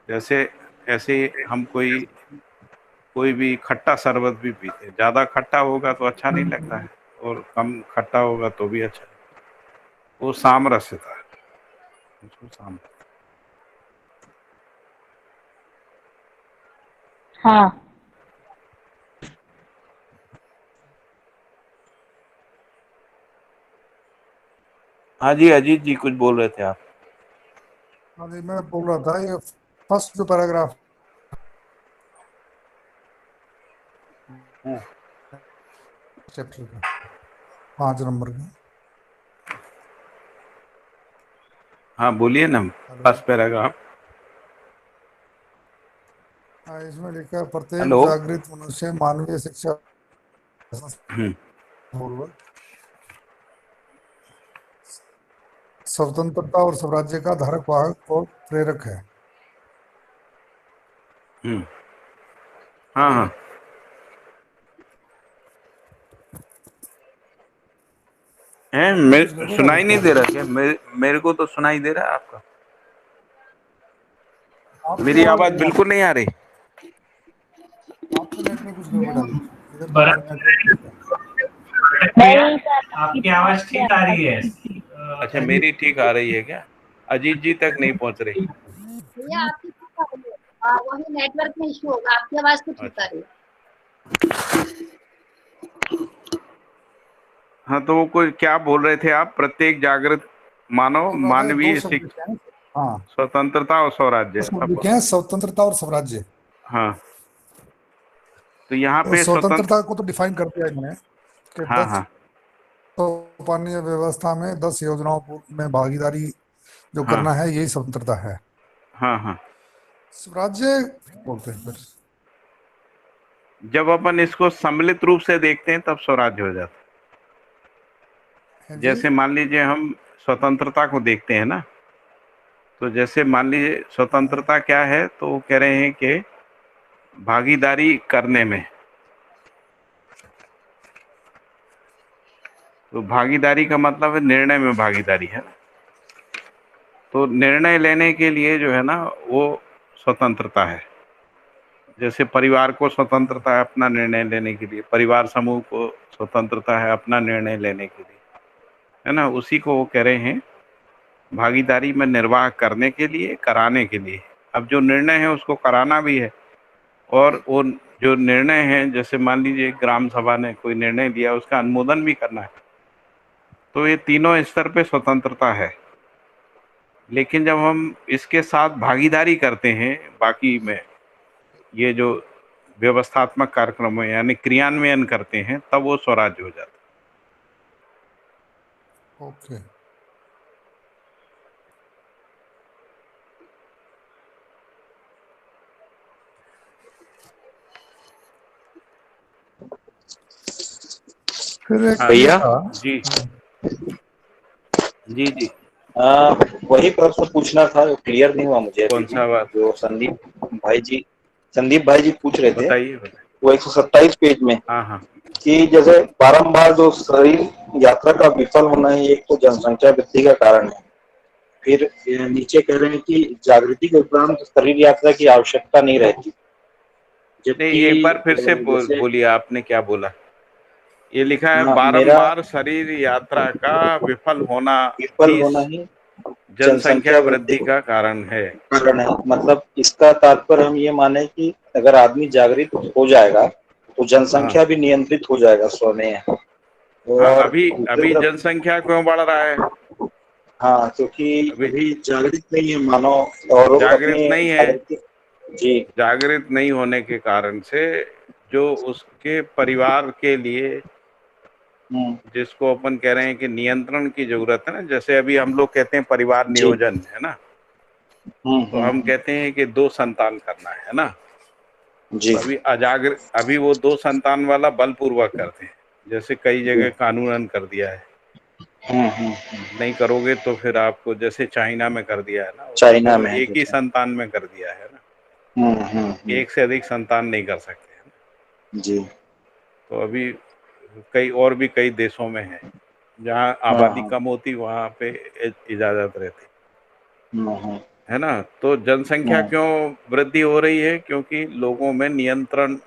जैसे ऐसे हम कोई भी खट्टा शरबत भी पीते हैं, ज़्यादा खट्टा होगा तो अच्छा नहीं लगता है, और कम खट्टा होगा तो भी अच्छा, वो सामरस्यता है, उसको सामरस्य। हाँ हाँ जी, अजीत जी कुछ बोल रहे थे आप? हाँ जी, मैं बोल रहा था, ये फर्स्ट जो पैराग्राफ, चैप्टर का 5 नंबर का। हाँ बोलिए ना, फर्स्ट पैराग्राफ। हाँ, इसमें लिखा है प्रत्येक हेलो। जागृत मनुष्य मानवीय शिक्षा पूर्वक स्वतंत्रता और स्वराज्य का धारक वाहक और प्रेरक है। हाँ हाँ, सुनाई नहीं दे रहा क्या? मेरे को तो सुनाई दे रहा है आपका। मेरी आवाज बिल्कुल नहीं आ रही। आपके नेट में कुछ गड़बड़ डाली इधर तो मेरा नेटवर्क ठीक है। आपकी आवाज ठीक आ रही है। अच्छा, मेरी ठीक आ रही है क्या? अजीत जी तक नहीं पहुंच रही? भैया आपकी ठीक आ रही है, वही नेटवर्क में इशू होगा, आपकी आवाज तो ठीक आ रही है। हाँ, तो वो कोई क्या बोल रहे थे आप? प्रत्येक जागृत मानव उन्होंने दो मानवीय शब्द लिखे हैं। हाँ, स्वतंत्रता और स्वराज्य। उसमें लिखे हैं स्वतंत्रता और स्वराज्य। हाँ, तो यहाँ तो पे स्वतंत्र, स्वतंत्रता को तो डिफाइन कर दिया इन्होंने कि हाँ 10 हाँ सोपानीय व्यवस्था में 10 योजनाओं में भागीदारी जो हाँ करना है, यही स्वतंत्रता है। हाँ हाँ। स्वराज्य बोलते हैं फिर। जब अपन इसको सम्मिलित रूप से देखते हैं तब स्वराज्य हो जाता हैं है। जी। जैसे मान लीजिए हम स्वतंत्रता को देखते हैं ना, तो जैसे मान लीजिए स्वतंत्रता क्या है, तो वो कह रहे हैं कि भागीदारी करने में, तो भागीदारी का मतलब है निर्णय में भागीदारी है ना। तो निर्णय लेने के लिए जो है ना वो स्वतंत्रता है। जैसे परिवार को स्वतंत्रता है अपना निर्णय लेने के लिए, परिवार समूह को स्वतंत्रता है अपना निर्णय लेने के लिए, है ना। उसी को वो कह रहे हैं भागीदारी में निर्वाह करने के लिए, कराने के लिए। अब जो निर्णय है उसको कराना भी है, और वो जो निर्णय है, जैसे मान लीजिए ग्राम सभा ने कोई निर्णय लिया, उसका अनुमोदन भी करना है। तो ये तीनों स्तर पे स्वतंत्रता है। लेकिन जब हम इसके साथ भागीदारी करते हैं बाकी में, ये जो व्यवस्थात्मक कार्यक्रम है यानी क्रियान्वयन करते हैं, तब वो स्वराज्य हो जाता है। ओके। फिर एक भैया जी जी जी। वही प्रश्न पूछना था, क्लियर नहीं हुआ मुझे अभी कौन भी। सा बात? जो संदीप भाई जी पूछ रहे थे, बताइए बताइए। वो 127 पेज में, हाँ हाँ कि जैसे बारंबार जो शरीर यात्रा का विफल होना है, एक तो जनसंख्या वृद्धि का कारण है। फिर नीचे कह रहे हैं कि जागृति के उपरांत शरीर यात्रा की आवश्यकता नहीं रहती। नहीं, जबकि एक बार फिर से जैसे बोलिए, आपने क्या बोला? ये लिखा है मेरा बारंबार शरीर यात्रा का विफल होना विफल ही होना ही जनसंख्या जनसंख्या वृद्धि वृद्धि का कारण है। कारण है। मतलब इसका तात्पर्य हम ये माने कि अगर आदमी जागृत हो जाएगा तो हाँ जनसंख्या भी नियंत्रित हो जाएगा स्वमेय। हाँ। और अभी दूसरी अभी तरफ, जनसंख्या क्यों बढ़ रहा है? हाँ, क्योंकि अभी अभी जागृत नहीं है मानव, और वो जागृत अपनी नहीं है। जागृति। जी। जागृत नहीं होने के कारण से जो उसके परिवार के लिए, हम्म। जिसको अपन कह रहे हैं कि नियंत्रण की जरूरत है ना, जैसे अभी हम लोग कहते हैं परिवार जी। नियोजन, है ना। तो हम कहते हैं कि 2 संतान करना है ना। जी। तो अभी वो 2 संतान वाला बलपूर्वक करते हैं, जैसे कई जगह कानूनन कर दिया है। नहीं करोगे तो फिर आपको, जैसे चाइना में कर दिया है ना, उसमें चाइना केवल में है एक ही जैसे। संतान में कर दिया है ना, एक से अधिक संतान नहीं कर सकते, है ना। जी। तो अभी कई देशों में है जहाँ आबादी कम होती, वहाँ पे इजाजत रहती, है ना। तो जनसंख्या क्यों वृद्धि हो रही है? क्योंकि लोगों में नियंत्रण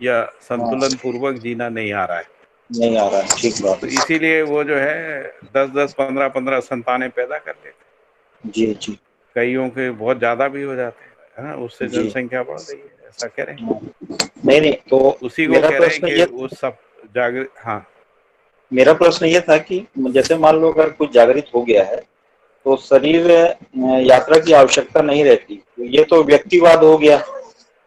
या संतुलन पूर्वक जीना नहीं आ रहा है। नहीं आ रहा है, ठीक बात तो है। इसीलिए वो जो है 10-10, 15-15 संतानें पैदा कर लेते। जी जी कईयों के बहुत ज्यादा भी हो जाते हैं, है ना, उससे जी। जनसंख्या बढ़ रही है, ऐसा कह रहे हैं। नहीं नहीं, तो उसी को मेरा कह रहे हैं प्रश्न कि ये वो सब जागृत। हाँ मेरा प्रश्न ये था कि जैसे मान लो अगर कोई जागृत हो गया है तो शरीर यात्रा की आवश्यकता नहीं रहती, तो ये तो व्यक्तिवाद हो गया,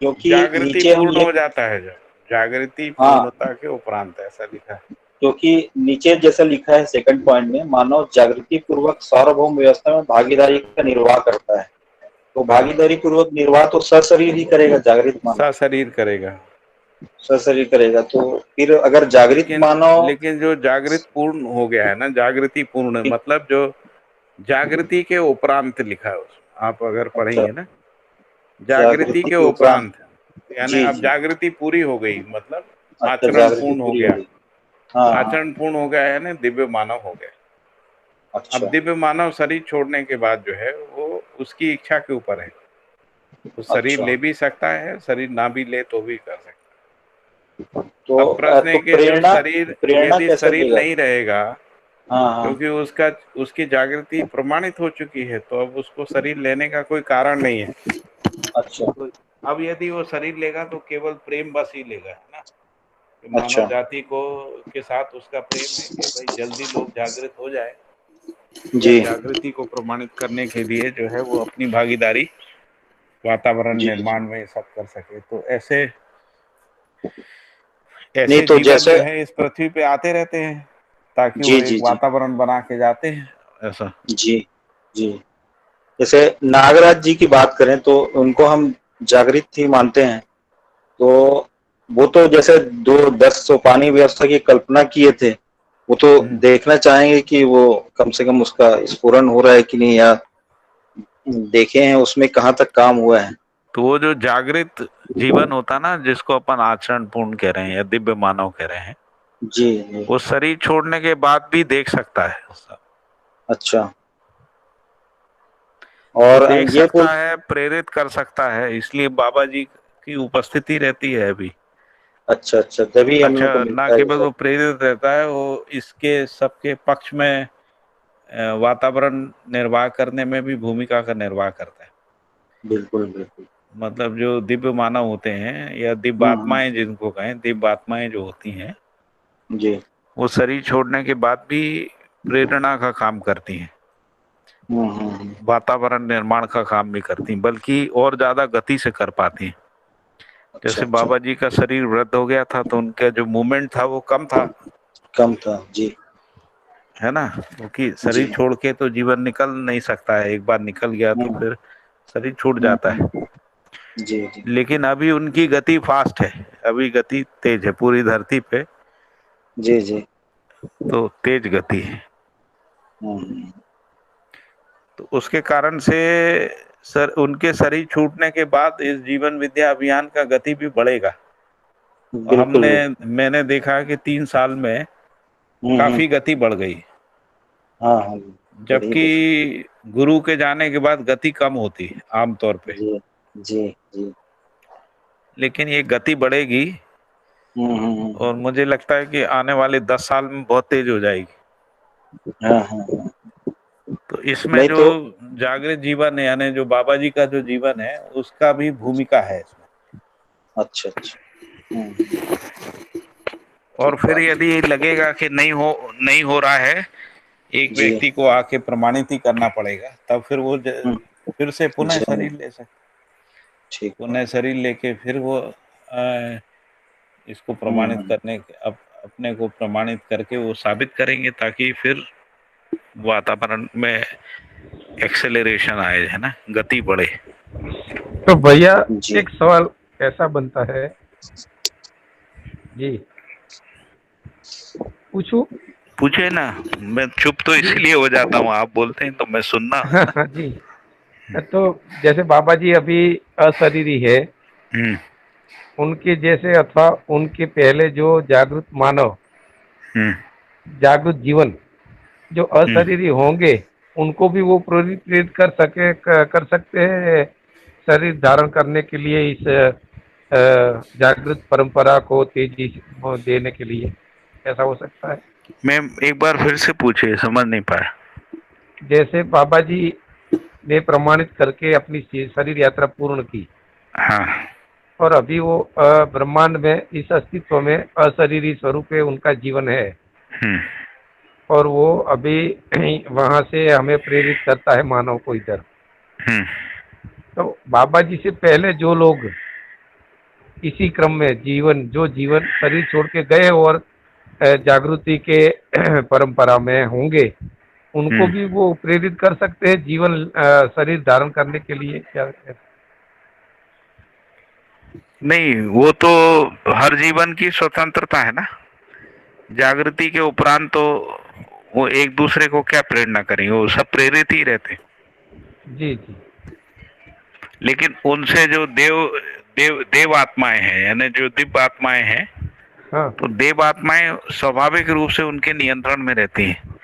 क्योंकि जागृति नीचे हम पूर्ण ये, हो जाता है जब, जागृति हाँ, पूर्णता के उपरांत, ऐसा लिखा है। क्योंकि नीचे जैसा लिखा है सेकंड पॉइंट में, मानव जागृति पूर्वक सार्वभौम व्यवस्था में भागीदारी का निर्वाह करता है। तो हाँ, भागीदारी पूर्वक निर्वाह तो सशरीर ही करेगा, जागृत मानव सशरीर करेगा। सशरीर करेगा। तो फिर अगर जागृत लेकिन मानव, लेकिन जो जागृत पूर्ण हो गया है ना, जागृति पूर्ण मतलब जो जागृति के उपरांत लिखा है उसमें, आप अगर अच्छा, पढ़ेंगे ना, जागृति के उपरांत, यानी जी अब जी, जागृति पूरी हो गई, मतलब अच्छा, आचरण जागृति पूर्ण हो पूरी हो गया। गई। हाँ हाँ। आचरण पूर्ण हो गया है ना, दिव्य मानव हो गया। अब अच्छा दिव्य मानव शरीर छोड़ने के बाद जो है वो उसकी इच्छा के ऊपर है। वो शरीर अच्छा। ले भी सकता है, शरीर ना भी ले तो भी कर सकता है। अब प्रश्न तो है कि जो प्रेरणा शरीर, प्रेरणा यदि कैसे शरीर देगा? नहीं रहेगा, हाँ हाँ। क्योंकि उसकी जागृति प्रमाणित हो चुकी है, तो अब उसको शरीर लेने का कोई कारण नहीं है। अच्छा। तो अब यदि वो शरीर लेगा तो केवल प्रेम बस ही लेगा, है ना। मानव अच्छा जाति को के साथ उसका प्रेम है कि भाई जल्दी लोग जागृत हो जाए। या जी जागृति को प्रमाणित करने के लिए जो है वो अपनी भागीदारी वातावरण जी जी। निर्माण में सब कर सके। तो ऐसे नहीं ऐसे तो जीवन जैसे जो है इस पृथ्वी पे आते रहते हैं ताकि वो जी एक जी जी वातावरण बना के जाते हैं ऐसा। जी जी। जैसे नागराज जी की बात करें तो उनको हम जागृत ही मानते हैं। तो वो तो जैसे 10 सोपानी व्यवस्था की कल्पना किए थे, वो तो देखना चाहेंगे कि वो कम से कम उसका स्फुरन हो रहा है कि नहीं, या देखे हैं उसमें कहाँ तक काम हुआ है। तो वो जो जागृत जीवन होता ना जिसको अपन आचरण पूर्ण कह रहे हैं या दिव्य मानव कह रहे हैं, जी जी। वो शरीर छोड़ने के बाद भी देख सकता है। अच्छा। वो और देख ये सकता बोल है, प्रेरित कर सकता है, इसलिए बाबा जी की उपस्थिति रहती है अभी। अच्छा अच्छा, तभी हम लोग को अच्छा, ना मिलता है ये केवल सब। वो प्रेरित रहता है, वो इसके सबके पक्ष में वातावरण निर्वाह करने में भी भूमिका का निर्वाह करता है। बिल्कुल बिल्कुल। मतलब जो दिव्य मानव होते हैं या दिव्य हम्म। आत्माएं जिनको कहें, दिव्य आत्माएं जो होती हैं जी। वो शरीर छोड़ने के बाद भी प्रेरणा का काम करती हैं, हम्म। वातावरण निर्माण का काम भी करती हैं, बल्कि और ज्यादा गति से कर पाती हैं। अच्छा जैसे अच्छा। बाबा जी का शरीर वृद्ध हो गया था तो उनका जो मूवमेंट था वो कम था, कम था जी। है ना, क्योंकि जी। शरीर छोड़ के तो जीवन निकल नहीं सकता है, एक बार निकल गया तो हम्म फिर शरीर छूट जाता है। जी जी लेकिन अभी उनकी गति फास्ट है, अभी गति तेज है पूरी धरती पे, जी जी। तो तेज गति है। हम्म। तो उसके कारण से सर उनके शरीर छूटने के बाद इस जीवन विद्या अभियान का गति भी बढ़ेगा। बिल्कुल बिल्कुल। मैंने देखा कि 3 साल में हम्म। काफी गति बढ़ गई, हाँ हाँ। बढ़िया जबकि बढ़िया। गुरु के जाने के बाद गति कम होती है आमतौर पे। जी जी जी। लेकिन ये गति बढ़ेगी हम्म। और मुझे लगता है कि आने वाले 10 साल में बहुत तेज हो जाएगी। हाँ हाँ हाँ। तो इसमें नहीं जो तो जागृत जीवन है यानी जो बाबा जी का जो जीवन है उसका भी भूमिका है इसमें। अच्छा अच्छा। और ठीक फिर बात। यदि लगेगा कि नहीं हो रहा है, एक जी। व्यक्ति को आके प्रमाणित ही करना पड़ेगा, तब फिर वो हम्म। फिर से पुनः जरूर। शरीर ले सकते, ठीक बात। पुनः शरीर लेके फिर वो इसको प्रमाणित हम्म। करने अपने को प्रमाणित करके वो साबित करेंगे ताकि फिर वातावरण में एक्सेलरेशन आए, है ना, गति बढ़े। तो भैया जी। एक सवाल ऐसा बनता है जी, पूछूं? पूछे ना, मैं चुप तो जी। इसीलिए हो जाता हूँ, आप बोलते हैं तो मैं सुनना। जी। तो जैसे बाबा जी अभी अशरीरी है, उनके जैसे अथवा उनके पहले जो जागृत मानव, जागृत जीवन जो अशरीरी होंगे, उनको भी वो प्रेरित कर सकते हैं शरीर धारण करने के लिए, इस जागृत परंपरा को तेजी देने के लिए, ऐसा हो सकता है? मैं एक बार फिर से पूछे, समझ नहीं पाया। जैसे बाबा जी ने प्रमाणित करके अपनी शरीर यात्रा पूर्ण की, हाँ। और अभी वो ब्रह्मांड में इस अस्तित्व में अशरीरी स्वरूप है, उनका जीवन है, और वो अभी वहां से हमें प्रेरित करता है मानव को इधर। तो बाबा जी से पहले जो लोग इसी क्रम में जीवन शरीर छोड़ के गए और जागृति के परंपरा में होंगे, उनको भी वो प्रेरित कर सकते हैं जीवन शरीर धारण करने के लिए, क्या? नहीं, वो तो हर जीवन की स्वतंत्रता है ना, जागृति के उपरांत तो वो एक दूसरे को क्या प्रेरणा करेंगे, वो सब प्रेरित ही रहते। जी जी। लेकिन उनसे जो देव आत्माएं हैं यानी जो दिव्य आत्माएं हैं, हाँ। तो देव आत्माएं स्वाभाविक रूप से उनके नियंत्रण में रहती हैं।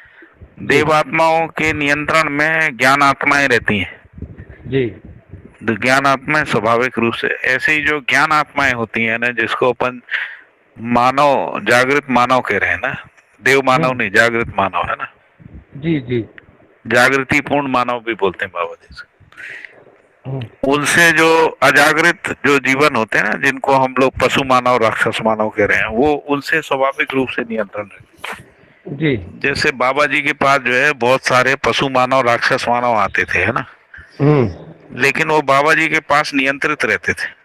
देव आत्माओं के नियंत्रण में ज्ञान आत्माएं रहती हैं जी। तो ज्ञान आत्माएं स्वाभाविक रूप से, ऐसे ही जो ज्ञान आत्माएं होती हैं ना, जिसको अपन मानव, जागृत मानव कह रहे हैं ना, देव मानव नहीं, जागृत मानव, है ना। जी जी। जागृति पूर्ण मानव भी बोलते हैं बाबा जी से। उनसे जो अजागृत जो जीवन होते हैं ना, जिनको हम लोग पशु मानव राक्षस मानव कह रहे हैं, वो उनसे स्वाभाविक रूप से नियंत्रण रहते जी। जैसे बाबा जी के पास जो है बहुत सारे पशु मानव राक्षस मानव आते थे, है ना, लेकिन वो बाबा जी के पास नियंत्रित रहते थे।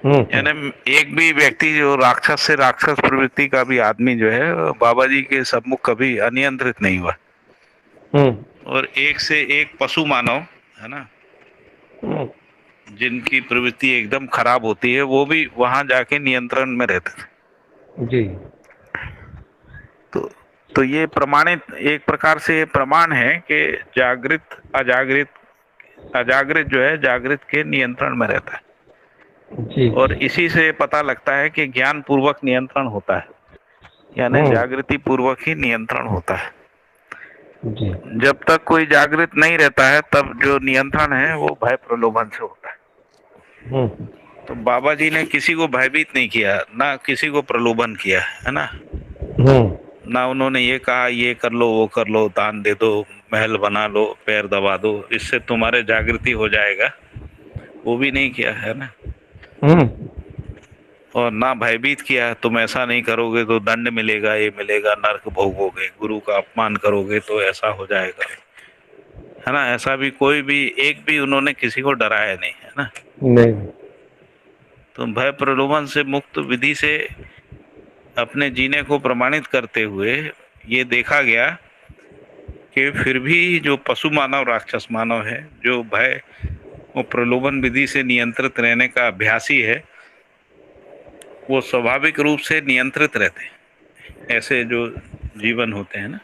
यानी एक भी व्यक्ति जो राक्षस से राक्षस प्रवृत्ति का भी आदमी जो है, बाबा जी के सम्मुख कभी अनियंत्रित नहीं हुआ। और एक से एक पशु मानव, है ना, जिनकी प्रवृत्ति एकदम खराब होती है, वो भी वहां जाके नियंत्रण में रहते थे। जी। तो ये प्रमाणित, एक प्रकार से ये प्रमाण है कि जागृत अजागृत जो है जागृत के नियंत्रण में रहता है। जी। और इसी से पता लगता है कि ज्ञान पूर्वक नियंत्रण होता है, यानी जागृति पूर्वक ही नियंत्रण होता है। जी। जब तक कोई जागृत नहीं रहता है, तब जो नियंत्रण है वो भय प्रलोभन से होता है। तो बाबा जी ने किसी को भयभीत नहीं किया, ना किसी को प्रलोभन किया, है ना, ना उन्होंने ये कहा ये कर लो वो कर लो, दान दे दो, महल बना लो, पैर दबा दो, इससे तुम्हारे जागृति हो जाएगा, वो भी नहीं किया, है ना। और ना भयभीत किया, तुम ऐसा नहीं करोगे तो दंड मिलेगा, ये मिलेगा, नरक भोगोगे, गुरु का अपमान करोगे तो ऐसा हो जाएगा, है ना। ऐसा भी कोई भी एक भी उन्होंने किसी को डराया नहीं, है ना। नहीं। तो भय प्रलोभन से मुक्त विधि से अपने जीने को प्रमाणित करते हुए ये देखा गया कि फिर भी जो पशु मानव राक्षस मानव है, जो भय और प्रलोभन विधि से नियंत्रित रहने का अभ्यासी है, वो स्वाभाविक रूप से नियंत्रित रहते हैं। ऐसे जो जीवन होते हैं ना,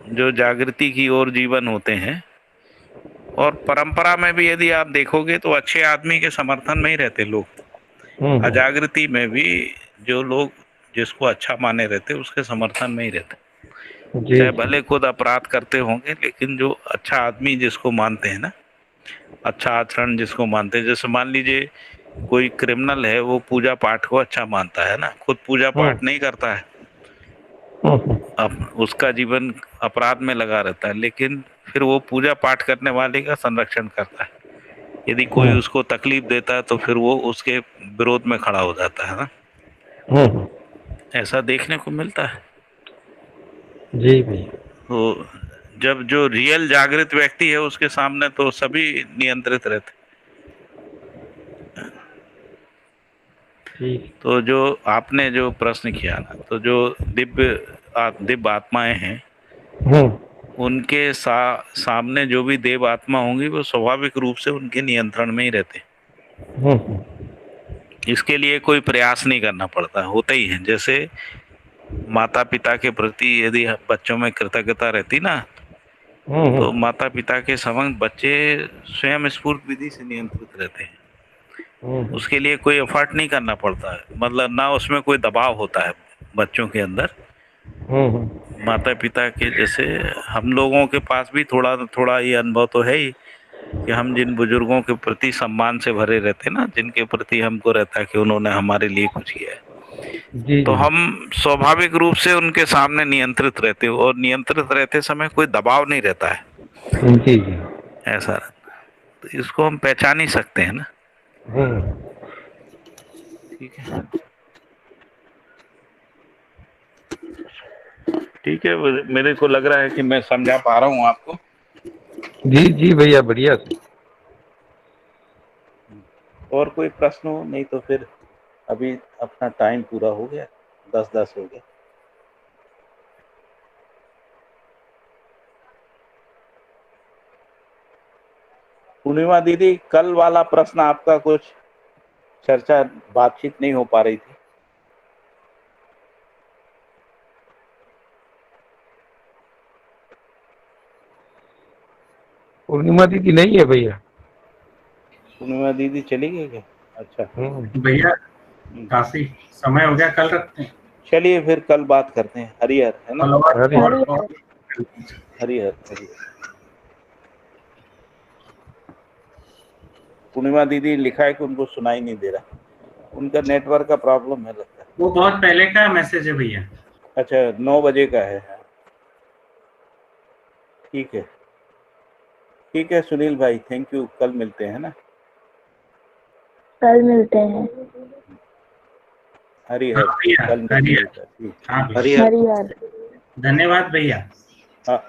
जो जागृति की ओर जीवन होते हैं, और परंपरा में भी यदि आप देखोगे तो अच्छे आदमी के समर्थन में ही रहते लोग। अजागृति में भी जो लोग जिसको अच्छा माने रहते उसके समर्थन में ही रहते, चाहे भले खुद अपराध करते होंगे, लेकिन जो अच्छा आदमी जिसको मानते हैं ना, अच्छा आचरण जिसको मानते हैं, जैसे मान लीजिए कोई क्रिमिनल है, वो पूजा पाठ को अच्छा मानता है ना, खुद पूजा पाठ नहीं करता है, अब उसका जीवन अपराध में लगा रहता है, लेकिन फिर वो पूजा पाठ करने वाले का संरक्षण करता है। यदि कोई उसको तकलीफ देता है तो फिर वो उसके विरोध में खड़ा हो जाता है ना। ऐसा देखने को मिलता है। जी भैया। तो जब जो रियल जागृत व्यक्ति है उसके सामने तो सभी नियंत्रित रहते। तो जो आपने जो प्रश्न किया ना, तो जो दिव्य आत्माएं हैं, उनके सामने जो भी देव आत्मा होंगी वो स्वाभाविक रूप से उनके नियंत्रण में ही रहते। इसके लिए कोई प्रयास नहीं करना पड़ता, होता ही है। जैसे माता पिता के प्रति यदि बच्चों में कृतज्ञता रहती ना, तो माता पिता के समक्ष बच्चे स्वयं स्फूर्त विधि से नियंत्रित रहते हैं। उसके लिए कोई एफर्ट नहीं करना पड़ता है, मतलब ना उसमें कोई दबाव होता है बच्चों के अंदर। माता पिता के जैसे हम लोगों के पास भी थोड़ा थोड़ा ये अनुभव तो है ही कि हम जिन बुजुर्गों के प्रति सम्मान से भरे रहते ना, जिनके प्रति हमको रहता है कि उन्होंने हमारे लिए कुछ किया है, तो हम स्वाभाविक रूप से उनके सामने नियंत्रित रहते हो, और नियंत्रित रहते समय कोई दबाव नहीं रहता है। जी। ऐसा रहता है। तो इसको हम पहचान ही सकते हैं ना। ठीक है, ठीक है। मेरे को लग रहा है कि मैं समझा पा रहा हूँ आपको। जी जी भैया, बढ़िया से। और कोई प्रश्न हो? नहीं तो फिर अभी अपना टाइम पूरा हो गया, 10:10 हो गया। पूर्णिमा दीदी, कल वाला प्रश्न आपका कुछ चर्चा बातचीत नहीं हो पा रही थी। पूर्णिमा दीदी नहीं है भैया। पूर्णिमा दीदी चली गई क्या? अच्छा भैया, काफी समय हो गया, कल रखते हैं। चलिए फिर कल बात करते हैं। हरिहर, है ना? हरिहर। पूर्णिमा दीदी लिखा है कि उनको सुनाई नहीं दे रहा, उनका नेटवर्क का प्रॉब्लम है लगता है। वो बहुत पहले का मैसेज है भैया। अच्छा, 9 बजे का है। ठीक है, ठीक है सुनील भाई, थैंक यू, कल मिलते हैं ना। कल मिलते हैं। हरिहर, कल मिलते हैं। हरिहर। धन्यवाद भैया। हाँ।